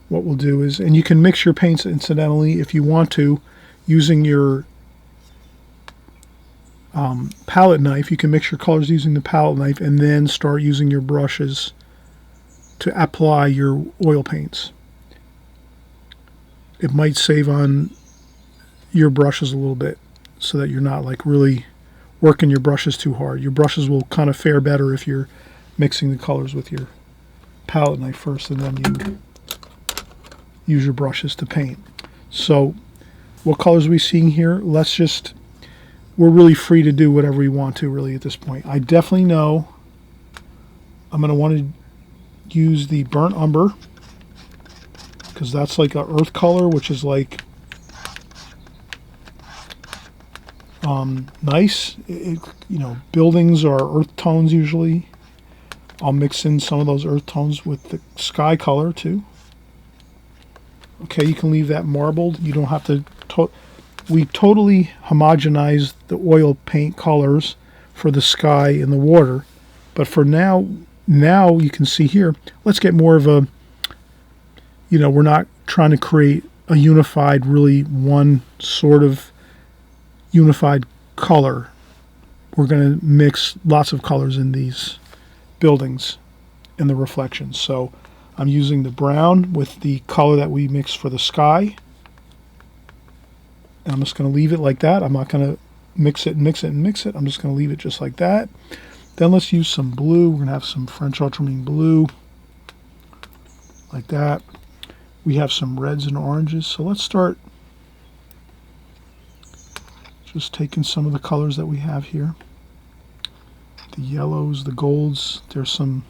what we'll do is, and you can mix your paints incidentally if you want to, using your palette knife. You can mix your colors using the palette knife and then start using your brushes to apply your oil paints. It might save on your brushes a little bit so that you're not like really working your brushes too hard. Your brushes will kind of fare better if you're mixing the colors with your palette knife first and then you use your brushes to paint. So what colors are we seeing here? We're really free to do whatever we want to really at this point. I definitely know I'm going to want to use the burnt umber, because that's like a earth color, which is like nice. Buildings are earth tones usually. I'll mix in some of those earth tones with the sky color too. Okay, you can leave that marbled. You don't have to. We totally homogenized the oil paint colors for the sky and the water, but for now you can see here, let's get more of a, we're not trying to create a unified, really one sort of unified color. We're going to mix lots of colors in these buildings and the reflections. So I'm using the brown with the color that we mixed for the sky. And I'm just going to leave it like that. I'm not going to mix it and mix it and mix it. I'm just going to leave it just like that. Then let's use some blue. We're going to have some French ultramarine blue, like that. We have some reds and oranges. So let's start just taking some of the colors that we have here. The yellows, the golds. There's some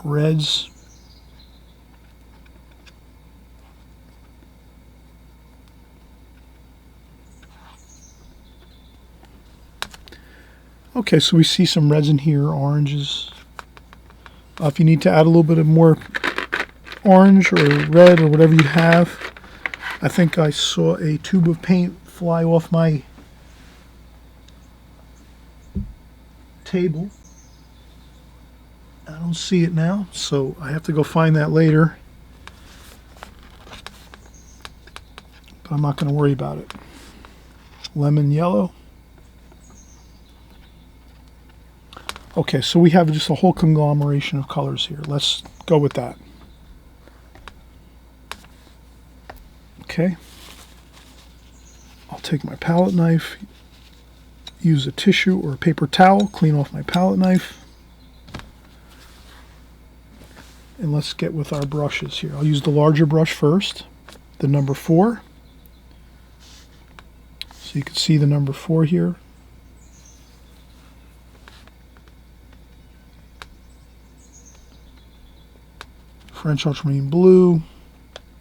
reds. Okay, so we see some reds in here, oranges. If you need to add a little bit of more orange or red or whatever you have. I think I saw a tube of paint fly off my table. I don't see it now, so I have to go find that later. But I'm not going to worry about it. Lemon yellow. Okay, so we have just a whole conglomeration of colors here. Let's go with that. Okay. I'll take my palette knife, use a tissue or a paper towel, clean off my palette knife. And let's get with our brushes here. I'll use the larger brush first, the number 4. So you can see the number 4 here. French ultramarine blue,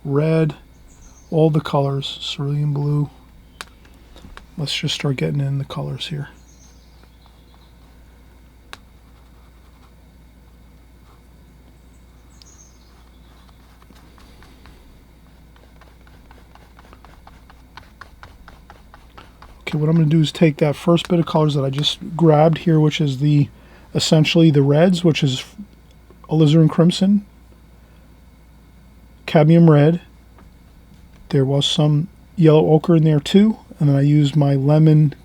red, all the colors, cerulean blue. Let's just start getting in the colors here. Okay, what I'm going to do is take that first bit of colors that I just grabbed here, which is essentially the reds, which is alizarin crimson, cadmium red. There was some yellow ochre in there too, and then I used my lemon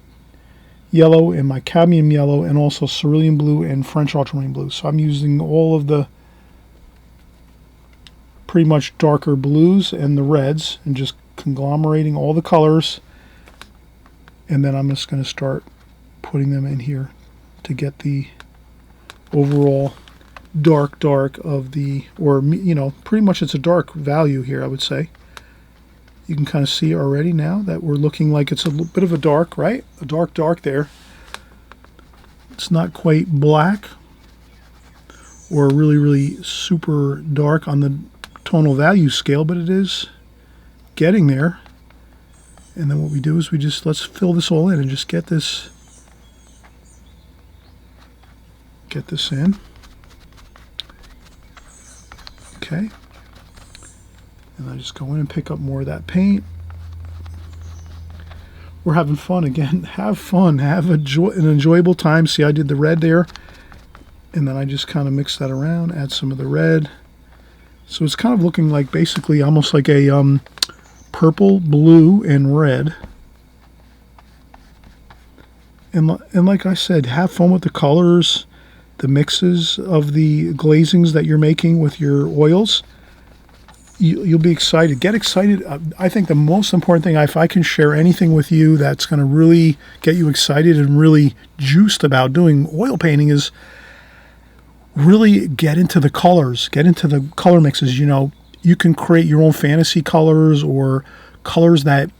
yellow and my cadmium yellow and also cerulean blue and French ultramarine blue. So I'm using all of the pretty much darker blues and the reds and just conglomerating all the colors, and then I'm just going to start putting them in here to get the overall dark of the, or you know, pretty much it's a dark value here, I would say. You can kind of see already now that we're looking like it's a little bit of a dark, right? A dark there. It's not quite black or really super dark on the tonal value scale, but it is getting there. And then what we do is let's fill this all in and just get this in. Okay. And I just go in and pick up more of that paint. We're having fun again. Have fun. Have an enjoyable time. See, I did the red there. And then I just kind of mix that around. Add some of the red. So it's kind of looking like basically almost like a purple, blue, and red. And like I said, have fun with the colors, the mixes of the glazings that you're making with your oils. You'll be excited. Get excited. I think the most important thing, if I can share anything with you that's going to really get you excited and really juiced about doing oil painting, is really get into the colors, get into the color mixes. You know, you can create your own fantasy colors or colors that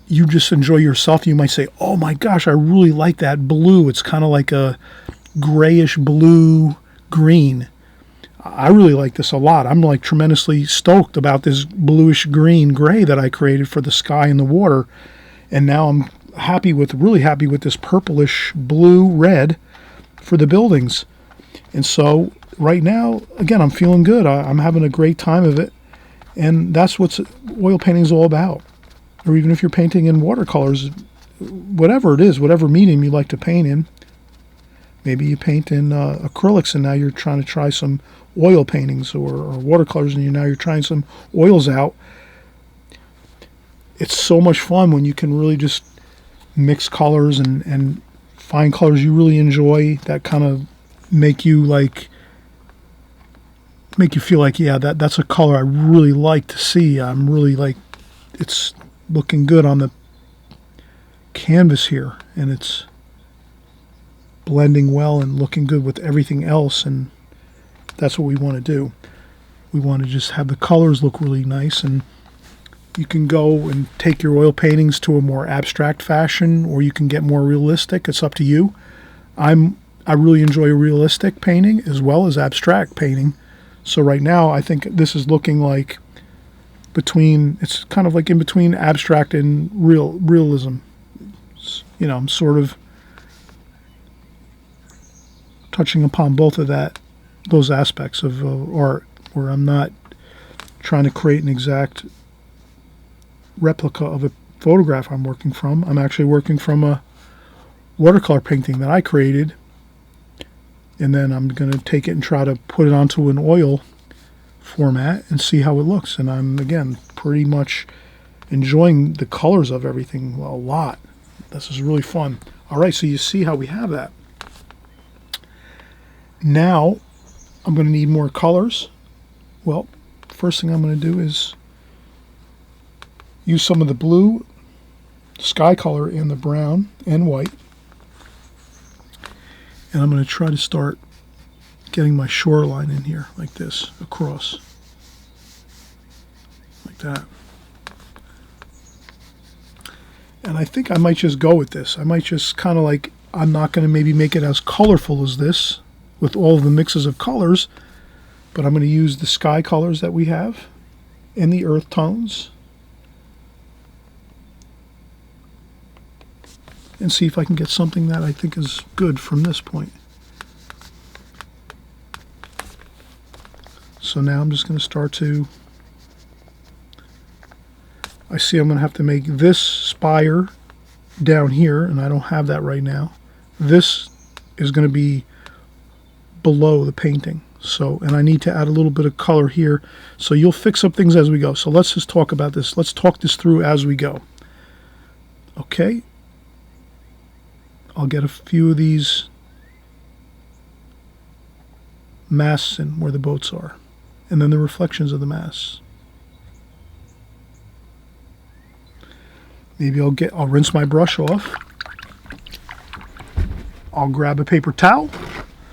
you just enjoy yourself. You might say, oh my gosh, I really like that blue. It's kind of like a grayish blue green. I really like this a lot. I'm like tremendously stoked about this bluish green gray that I created for the sky and the water. And now I'm really happy with this purplish blue red for the buildings. And so right now, again, I'm feeling good. I'm having a great time of it. And that's what oil painting is all about. Or even if you're painting in watercolors, whatever it is, whatever medium you like to paint in. Maybe you paint in acrylics and now you're trying to try some oil paintings, or watercolors and you're trying some oils out. It's so much fun when you can really just mix colors and find colors you really enjoy that kind of make you feel like, yeah, that's a color I really like to see. I'm really like, it's looking good on the canvas here, and it's blending well and looking good with everything else, and that's what we want to do. We want to just have the colors look really nice, and you can go and take your oil paintings to a more abstract fashion, or you can get more realistic. It's up to you. I really enjoy realistic painting as well as abstract painting. So right now I think this is looking like it's kind of like in between abstract and realism. You know, I'm sort of touching upon both of those aspects of art, where I'm not trying to create an exact replica of a photograph I'm working from. I'm actually working from a watercolor painting that I created, and then I'm going to take it and try to put it onto an oil format and see how it looks. And I'm, again, pretty much enjoying the colors of everything a lot. This is really fun. All right, so you see how we have that. Now, I'm going to need more colors. Well, first thing I'm going to do is use some of the blue, sky color, and the brown and white. And I'm going to try to start getting my shoreline in here, like this, across. Like that. And I think I might just go with this. I might just kind of like, I'm not going to maybe make it as colorful as this, with all of the mixes of colors, But I'm going to use the sky colors that we have and the earth tones and see if I can get something that I think is good from this point. So now I'm just going to start to, I see I'm going to have to make this spire down here, and I don't have that right now. This is going to be below the painting. So, and I need to add a little bit of color here. So you'll fix up things as we go. So let's just talk about this. Let's talk this through as we go. Okay. I'll get a few of these masts in where the boats are. And then the reflections of the masts. Maybe I'll rinse my brush off. I'll grab a paper towel.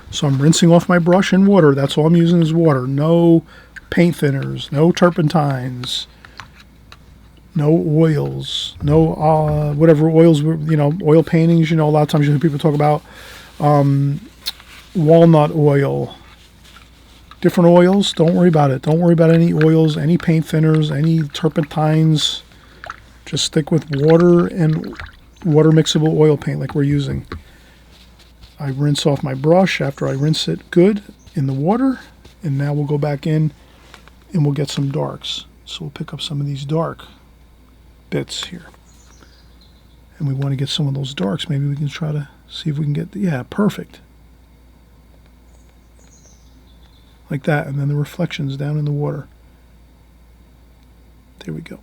So I'm rinsing off my brush in water. That's all I'm using is water. No paint thinners, no turpentines, no oils, no whatever oils, oil paintings. A lot of times you hear people talk about walnut oil, different oils. Don't worry about it. Don't worry about any oils, any paint thinners, any turpentines. Just stick with water and water mixable oil paint like we're using. I rinse off my brush after I rinse it good in the water, and now we'll go back in and we'll get some darks. So we'll pick up some of these dark bits here. And we want to get some of those darks. Maybe we can try to see if we can get, yeah, perfect. Like that, and then the reflections down in the water. There we go.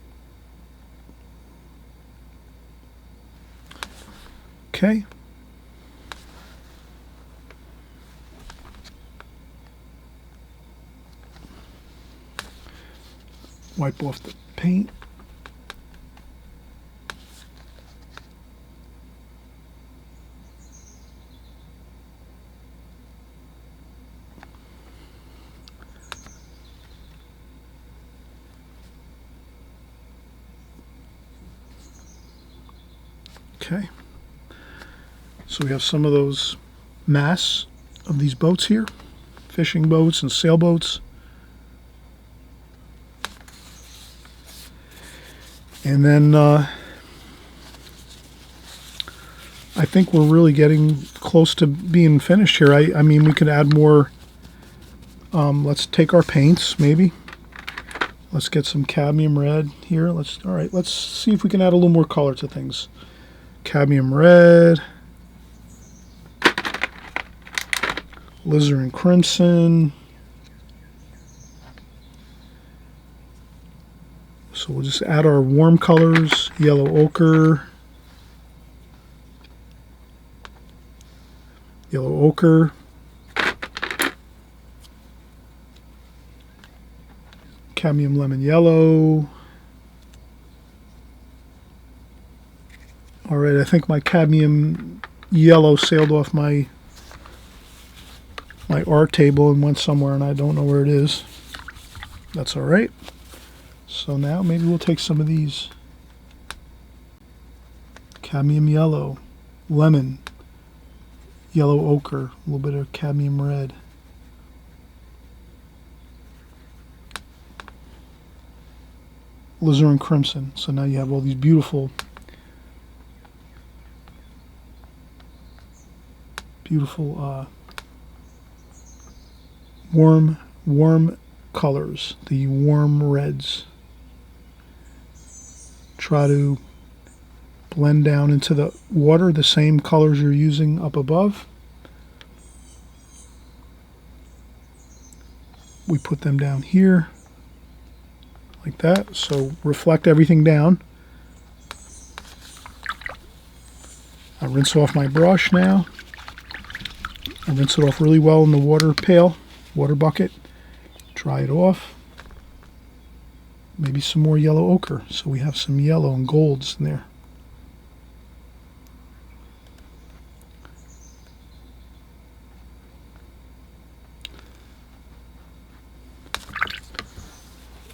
Okay. Wipe off the paint. Okay. So we have some of those masts of these boats here, fishing boats and sailboats. And then I think we're really getting close to being finished here. I mean, we could add more. Let's take our paints, maybe. Let's get some cadmium red here. All right, let's see if we can add a little more color to things. Cadmium red. Alizarin crimson. So we'll just add our warm colors, yellow ochre, cadmium lemon yellow. All right, I think my cadmium yellow sailed off my art table and went somewhere, and I don't know where it is. That's all right. So now maybe we'll take some of these. Cadmium yellow, lemon, yellow ochre, a little bit of cadmium red. Alizarin crimson. So now you have all these beautiful warm colors, the warm reds. Try to blend down into the water the same colors you're using up above. We put them down here like that, so reflect everything down. I rinse off my brush now. I rinse it off really well in the water bucket. Dry it off. Maybe some more yellow ochre, so we have some yellow and golds in there.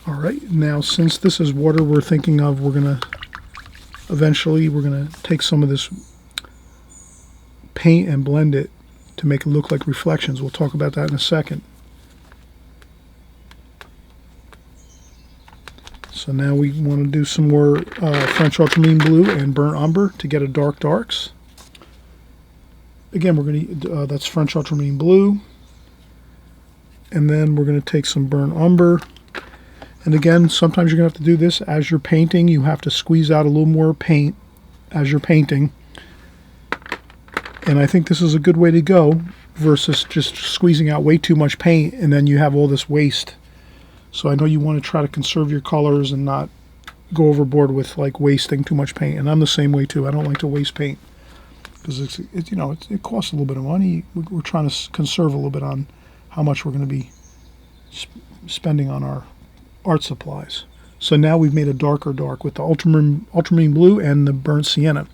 All right, now since this is water we're thinking of, eventually we're gonna take some of this paint and blend it to make it look like reflections. We'll talk about that in a second. So now we want to do some more French ultramarine blue and burnt umber to get a darks. Again, we're going to that's French ultramarine blue, and then we're going to take some burnt umber. And again, sometimes you're going to have to do this as you're painting. You have to squeeze out a little more paint as you're painting. And I think this is a good way to go versus just squeezing out way too much paint and then you have all this waste. So I know you want to try to conserve your colors and not go overboard with like wasting too much paint. And I'm the same way too. I don't like to waste paint because it costs a little bit of money. We're trying to conserve a little bit on how much we're going to be spending on our art supplies. So now we've made a darker dark with the ultramarine blue and the burnt sienna.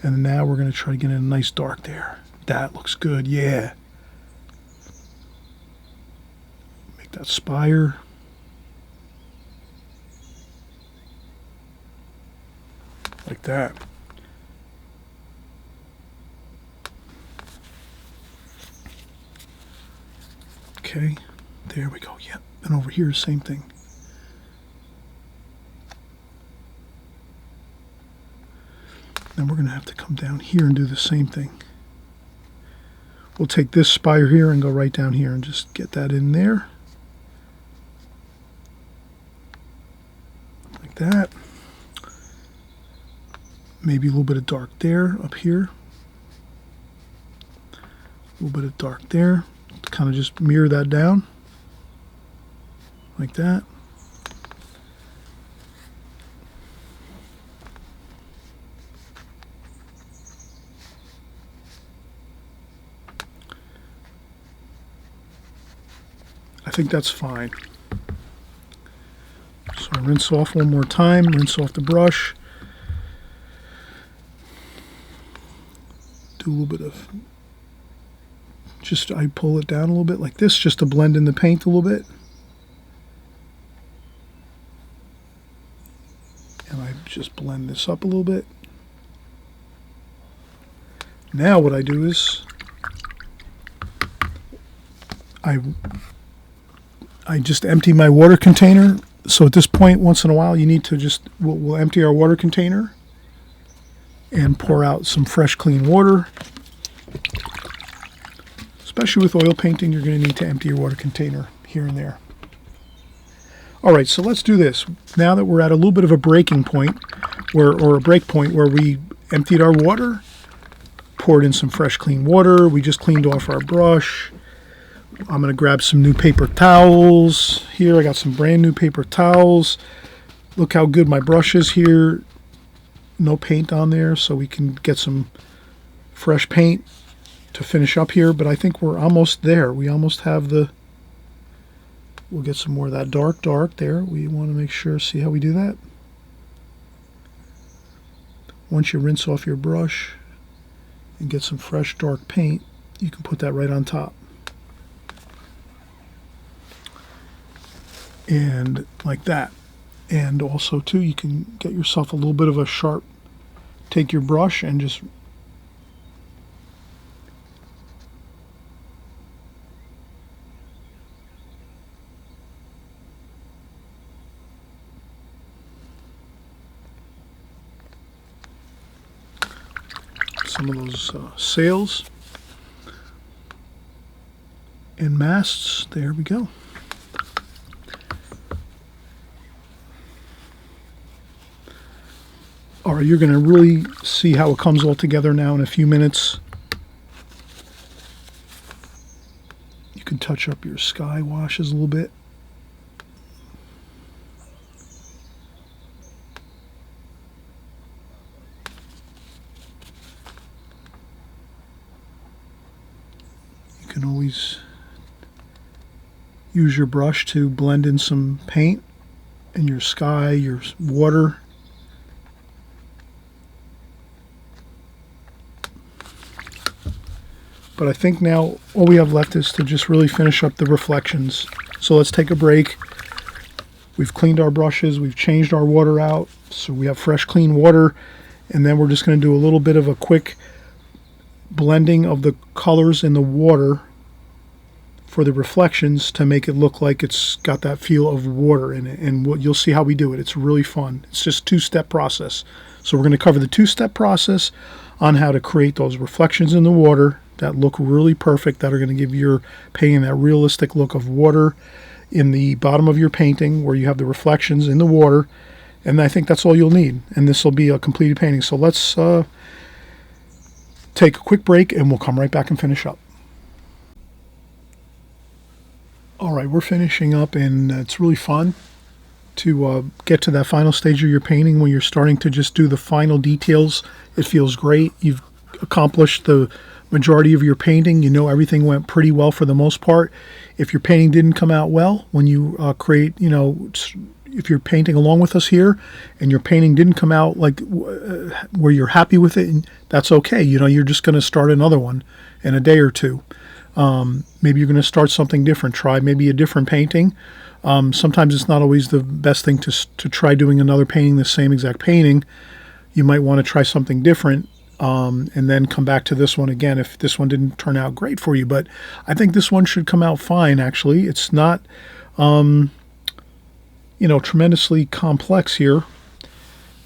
And now we're going to try to get in a nice dark there. That looks good, yeah. Make that spire. Like that. Okay, there we go, yep. And over here, same thing. Then we're going to have to come down here and do the same thing. We'll take this spire here and go right down here and just get that in there. Like that. Maybe a little bit of dark there, up here. A little bit of dark there. Kind of just mirror that down. Like that. I think that's fine. So I rinse off one more time, rinse off the brush. Do a little bit of, I pull it down a little bit like this just to blend in the paint a little bit. And I just blend this up a little bit. Now what I do is I just empty my water container. So at this point, once in a while, you need to we'll empty our water container and pour out some fresh, clean water. Especially with oil painting, you're going to need to empty your water container here and there. All right, so let's do this. Now that we're at a little bit of a breaking point, or a break point where we emptied our water, poured in some fresh, clean water, we just cleaned off our brush. I'm going to grab some new paper towels. Here I got some brand new paper towels. Look how good my brush is here. No paint on there, so we can get some fresh paint to finish up here. But I think we're almost there. We almost have we'll get some more of that dark there. We want to make sure, see how we do that? Once you rinse off your brush and get some fresh dark paint, you can put that right on top. And like that. And also too, you can get yourself a little bit of a sharp, take your brush and just some of those sails and masts. There we go. All right, you're going to really see how it comes all together now in a few minutes. You can touch up your sky washes a little bit. You can always use your brush to blend in some paint in your sky, your water. But I think now all we have left is to just really finish up the reflections. So let's take a break. We've cleaned our brushes, we've changed our water out, so we have fresh, clean water. And then we're just going to do a little bit of a quick blending of the colors in the water for the reflections to make it look like it's got that feel of water in it. And you'll see how we do it. It's really fun. It's just a two-step process. So we're going to cover the two-step process on how to create those reflections in the water that look really perfect, that are going to give your painting that realistic look of water in the bottom of your painting where you have the reflections in the water. And I think that's all you'll need. And this will be a completed painting. So let's take a quick break and we'll come right back and finish up. All right, we're finishing up, and it's really fun to get to that final stage of your painting when you're starting to just do the final details. It feels great. You've accomplished the majority of your painting. You know everything went pretty well for the most part. If your painting didn't come out well, when you create, if you're painting along with us here and your painting didn't come out like where you're happy with it, that's okay. You're just going to start another one in a day or two. Maybe you're going to start something different. Try maybe a different painting. Sometimes it's not always the best thing to try doing another painting, the same exact painting. You might want to try something different and then come back to this one again if this one didn't turn out great for you. But I think this one should come out fine, actually. It's not, tremendously complex here.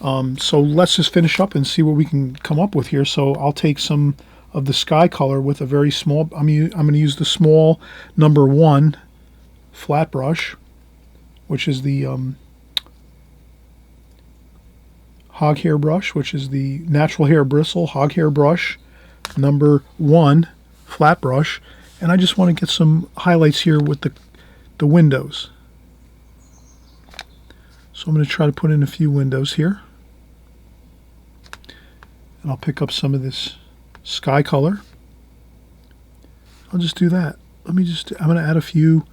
So let's just finish up and see what we can come up with here. So I'll take some of the sky color with a very small, I'm going to use the small number 1 flat brush, which is the hog hair brush, which is the natural hair bristle hog hair brush, number 1 flat brush. And I just want to get some highlights here with the windows. So I'm going to try to put in a few windows here. And I'll pick up some of this sky color. I'll just do that. I'm going to add a few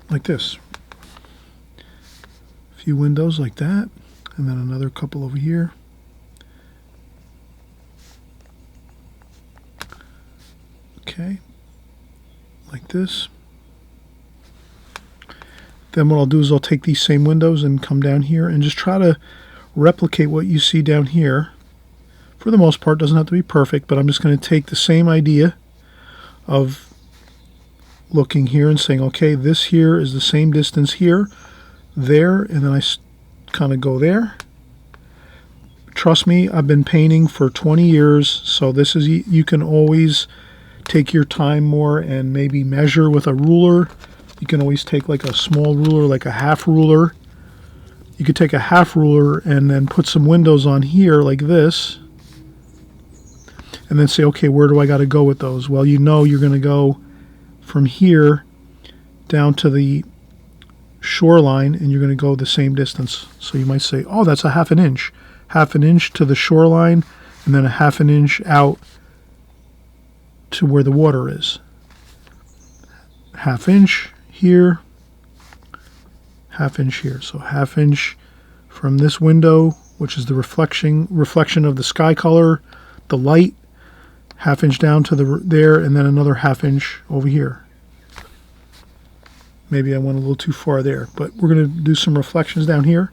like this. A few windows like that. And then another couple over here. Okay. Like this. Then what I'll do is I'll take these same windows and come down here and just try to replicate what you see down here. For the most part, it doesn't have to be perfect, but I'm just going to take the same idea of looking here and saying, okay, this here is the same distance here, there, and then I kind of go there. Trust me, I've been painting for 20 years, so this is, you can always take your time more and maybe measure with a ruler. You can always take like a small ruler, like a half ruler. You could take a half ruler and then put some windows on here like this. And then say, okay, where do I got to go with those? Well, you're going to go from here down to the shoreline, and you're going to go the same distance. So you might say, oh, that's a half an inch. Half an inch to the shoreline, and then a half an inch out to where the water is. Half inch here, half inch here. So half inch from this window, which is the reflection of the sky color, the light, half inch down to there, and then another half inch over here. Maybe I went a little too far there, but we're going to do some reflections down here.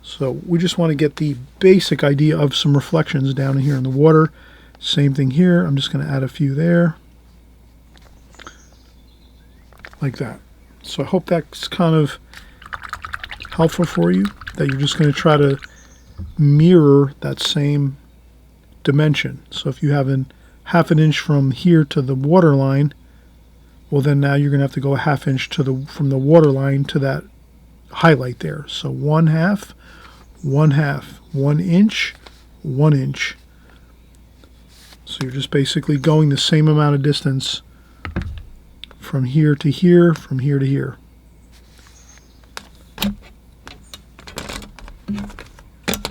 So we just want to get the basic idea of some reflections down here in the water. Same thing here. I'm just going to add a few there. Like that. So I hope that's kind of helpful for you, that you're just going to try to mirror that same dimension. So if you have half an inch from here to the water line, well then now you're going to have to go a half inch from the water line to that highlight there. So 1/2, 1/2, 1 inch, 1 inch. So you're just basically going the same amount of distance from here to here, from here to here.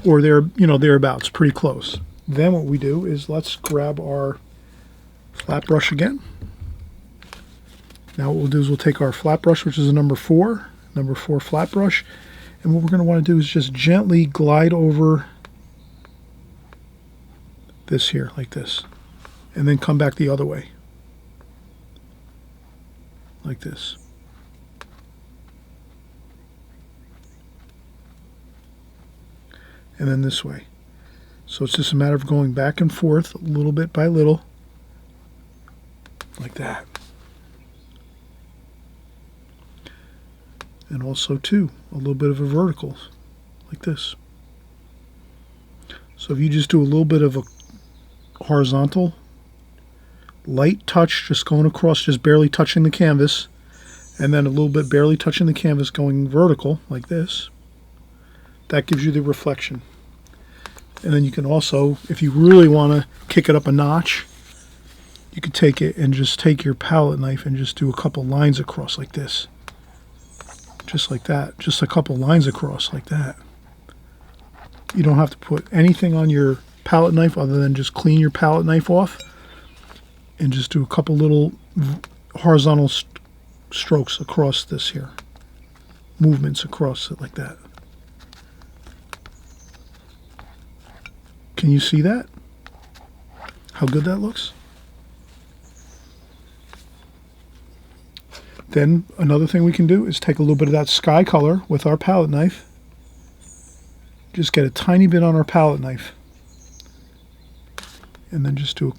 Or thereabouts, pretty close. Then what we do is let's grab our flat brush again. Now what we'll do is we'll take our flat brush, which is a number 4 flat brush, and what we're going to want to do is just gently glide over this here, like this, and then come back the other way, like this. And then this way. So it's just a matter of going back and forth, little bit by little, like that. And also too, a little bit of a vertical, like this. So if you just do a little bit of a horizontal, light touch, just going across, just barely touching the canvas, and then a little bit barely touching the canvas going vertical, like this, that gives you the reflection. And then you can also, if you really want to kick it up a notch, you could take it and just take your palette knife and just do a couple lines across like this. Just like that. Just a couple lines across like that. You don't have to put anything on your palette knife other than just clean your palette knife off and just do a couple little horizontal strokes across this here. Movements across it like that. Can you see that? How good that looks? Then another thing we can do is take a little bit of that sky color with our palette knife. Just get a tiny bit on our palette knife. And then just do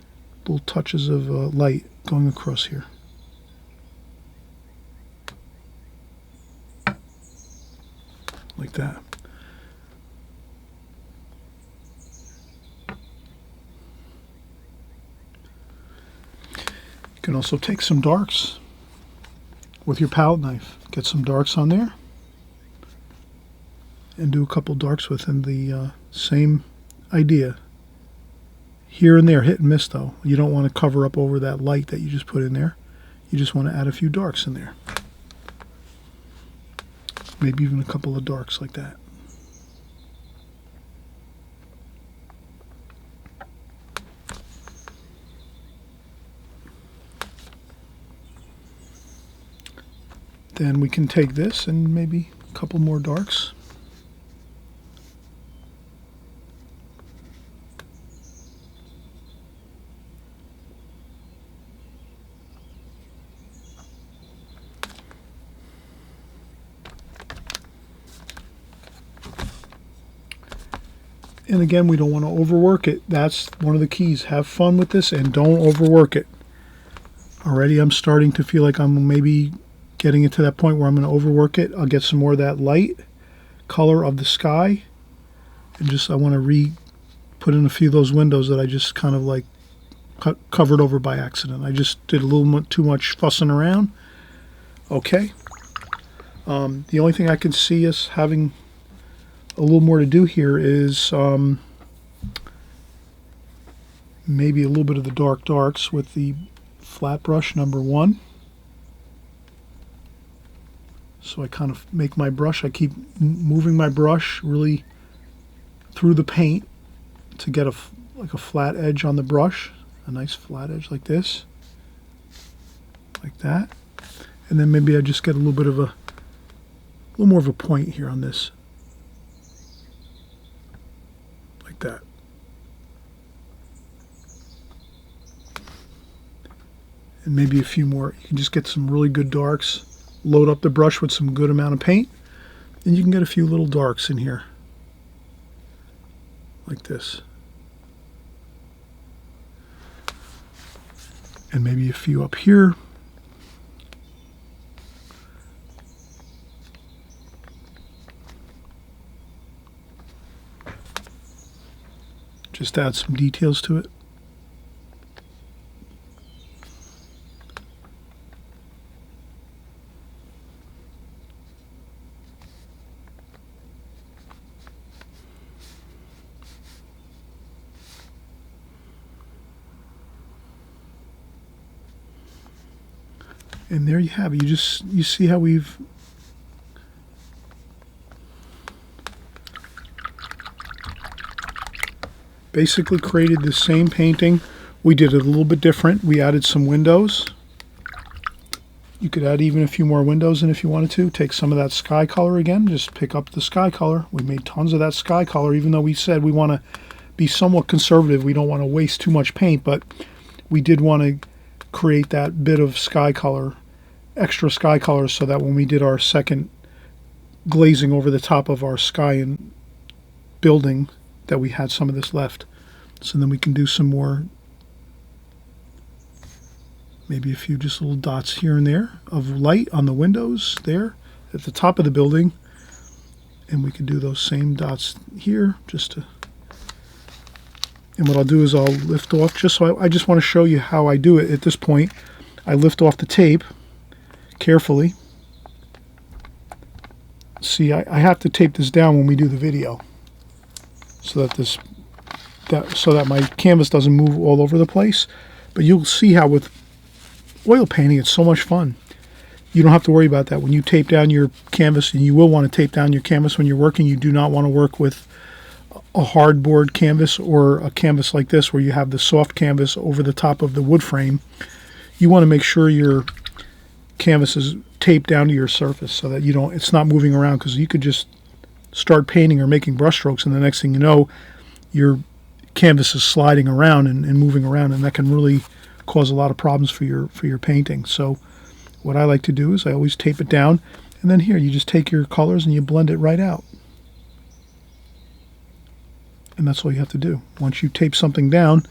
little touches of light going across here. Like that. You can also take some darks with your palette knife. Get some darks on there and do a couple darks within the same idea. Here and there, hit and miss though. You don't want to cover up over that light that you just put in there. You just want to add a few darks in there. Maybe even a couple of darks like that. Then we can take this and maybe a couple more darks. And again, we don't want to overwork it. That's one of the keys. Have fun with this and don't overwork it. Already I'm starting to feel like I'm maybe getting into that point where I'm going to overwork it. I'll get some more of that light color of the sky. And just I want to put in a few of those windows that I just kind of like covered over by accident. I just did a little too much fussing around. Okay. The only thing I can see us having a little more to do here is maybe a little bit of the darks with the flat brush number 1. So I kind of make my brush, I keep moving my brush really through the paint to get like a flat edge on the brush, a nice flat edge like this, like that. And then maybe I just get a little bit of a little more of a point here on this. That. And maybe a few more. You can just get some really good darks, load up the brush with some good amount of paint, and you can get a few little darks in here like this, and maybe a few up here. Just add some details to it. And there you have it. You see how we've basically created the same painting. We did it a little bit different. We added some windows. You could add even a few more windows in if you wanted to. Take some of that sky color again. Just pick up the sky color. We made tons of that sky color, even though we said we want to be somewhat conservative. We don't want to waste too much paint, but we did want to create that bit of sky color, extra sky color, so that when we did our second glazing over the top of our sky and building, that we had some of this left. So then we can do some more Maybe a few just little dots here and there of light on the windows there at the top of the building. And we could do those same dots here just to... And what I'll do is I'll lift off, just so I just want to show you how I do it at this point. I lift off the tape carefully. See, I have to tape this down when we do the video so that my canvas doesn't move all over the place. But you'll see how with oil painting it's so much fun. You don't have to worry about that when you tape down your canvas, and you will want to tape down your canvas when you're working. You do not want to work with a hardboard canvas or a canvas like this where you have the soft canvas over the top of the wood frame. You want to make sure your canvas is taped down to your surface so that it's not moving around, because you could just start painting or making brush strokes and the next thing you know your canvas is sliding around and moving around, and that can really cause a lot of problems for your painting. So what I like to do is I always tape it down, and then here you just take your colors and you blend it right out. And that's all you have to do. Once you tape something down,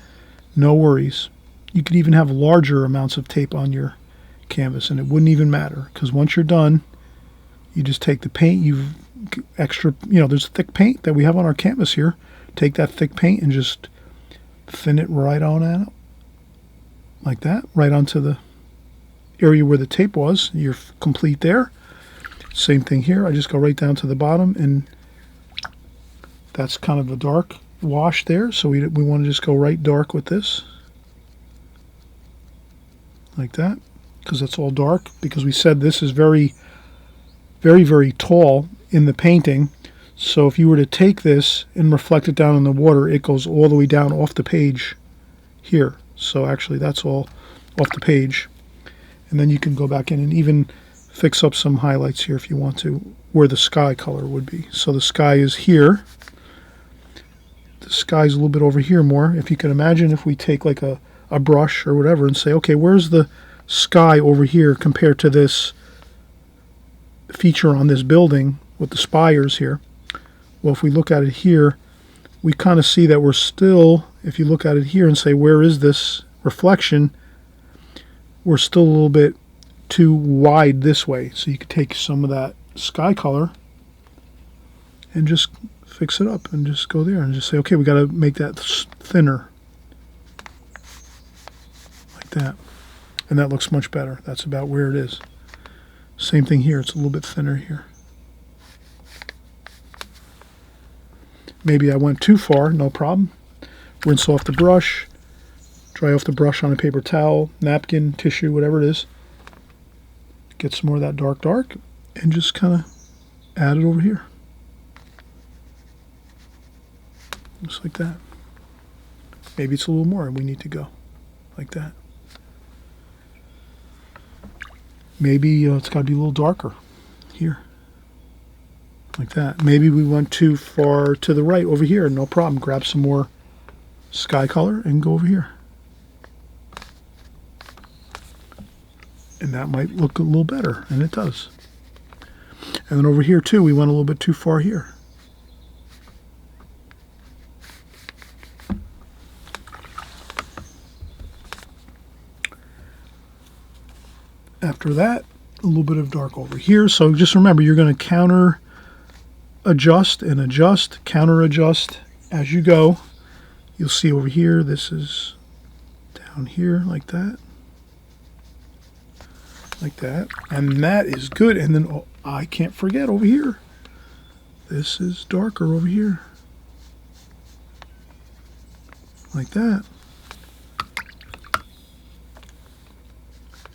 no worries. You could even have larger amounts of tape on your canvas and it wouldn't even matter, because once you're done, you just take the paint, there's thick paint that we have on our canvas here. Take that thick paint and just thin it right on out, like that, right onto the area where the tape was. You're complete there. Same thing here. I just go right down to the bottom, and that's kind of a dark wash there, so we want to just go right dark with this, like that, because it's all dark, because we said this is very, very, very tall in the painting. So if you were to take this and reflect it down in the water, it goes all the way down off the page here. So actually that's all off the page. And then you can go back in and even fix up some highlights here if you want to, where the sky color would be. So the sky is here. The sky's a little bit over here more. If you can imagine, if we take like a brush or whatever and say, okay, where's the sky over here compared to this feature on this building with the spires here? Well, if we look at it here, we kind of see that we're still, if you look at it here and say, where is this reflection? We're still a little bit too wide this way. So you could take some of that sky color and just fix it up and just go there and just say, okay, we got to make that thinner, like that. And that looks much better. That's about where it is. Same thing here. It's a little bit thinner here. Maybe I went too far, no problem. Rinse off the brush, dry off the brush on a paper towel, napkin, tissue, whatever it is. Get some more of that dark, and just kind of add it over here. Just like that. Maybe it's a little more and we need to go like that. Maybe it's got to be a little darker here. Like that. Maybe we went too far to the right over here. No problem. Grab some more sky color and go over here. And that might look a little better, and it does. And then over here too, we went a little bit too far here. After that, a little bit of dark over here. So just remember, you're going to counter adjust and adjust, counter adjust as you go. You'll see over here, this is down here like that. Like that. And that is good. And then, oh, I can't forget over here. This is darker over here. Like that.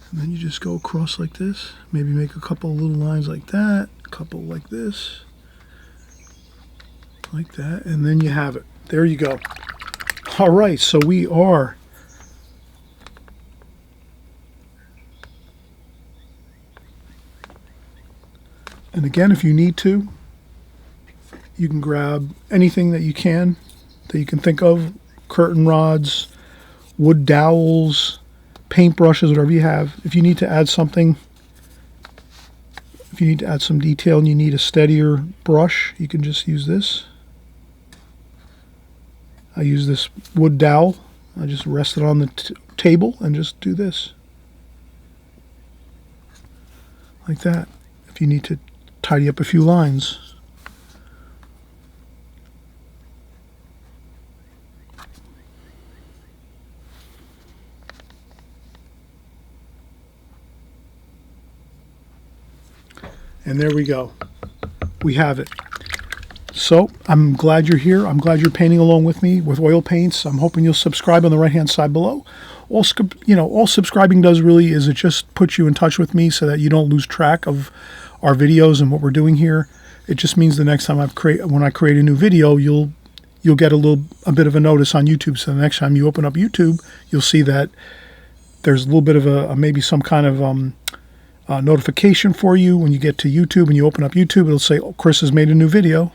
And then you just go across like this. Maybe make a couple little lines like that. A couple like this. Like that. And then you have it. There you go. All right, so we are and again, if you need to, you can grab anything that you can think of, curtain rods, wood dowels, paintbrushes, whatever you have. If you need to add something, if you need to add some detail and you need a steadier brush, you can just use this. I use this wood dowel. I just rest it on the table and just do this. like that. If you need to tidy up a few lines. And there we go. We have it. So I'm glad you're here. I'm glad you're painting along with me with oil paints. I'm hoping you'll subscribe on the right-hand side below. All subscribing does really is it just puts you in touch with me so that you don't lose track of our videos and what we're doing here. It just means the next time when I create a new video, you'll get a bit of a notice on YouTube. So the next time you open up YouTube, you'll see that there's a little bit of maybe some kind of notification for you when you get to YouTube and you open up YouTube. It'll say, oh, Chris has made a new video,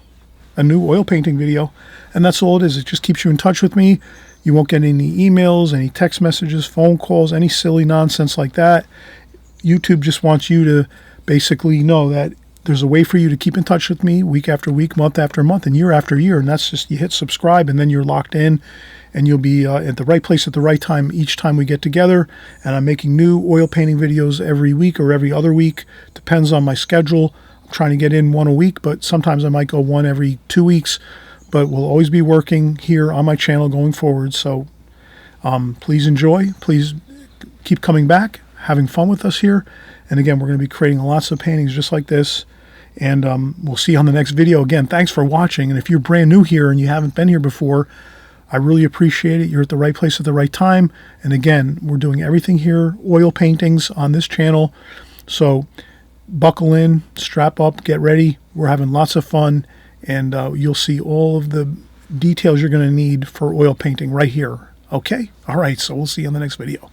a new oil painting video, and that's all it is. It just keeps you in touch with me. You won't get any emails, any text messages, phone calls, any silly nonsense like that. YouTube just wants you to basically know that there's a way for you to keep in touch with me week after week, month after month, and year after year, and that's just you hit subscribe, and then you're locked in, and you'll be at the right place at the right time each time we get together. And I'm making new oil painting videos every week or every other week. Depends on my schedule. I'm trying to get in one a week, but sometimes I might go one every 2 weeks. But we'll always be working here on my channel going forward. So please enjoy. Please keep coming back, having fun with us here. And again, we're going to be creating lots of paintings just like this. And we'll see you on the next video. Again, thanks for watching. And if you're brand new here and you haven't been here before, I really appreciate it. You're at the right place at the right time. And again, we're doing everything here, oil paintings on this channel. So buckle in, strap up, get ready. We're having lots of fun. And you'll see all of the details you're going to need for oil painting right here. Okay? All right, so we'll see you on the next video.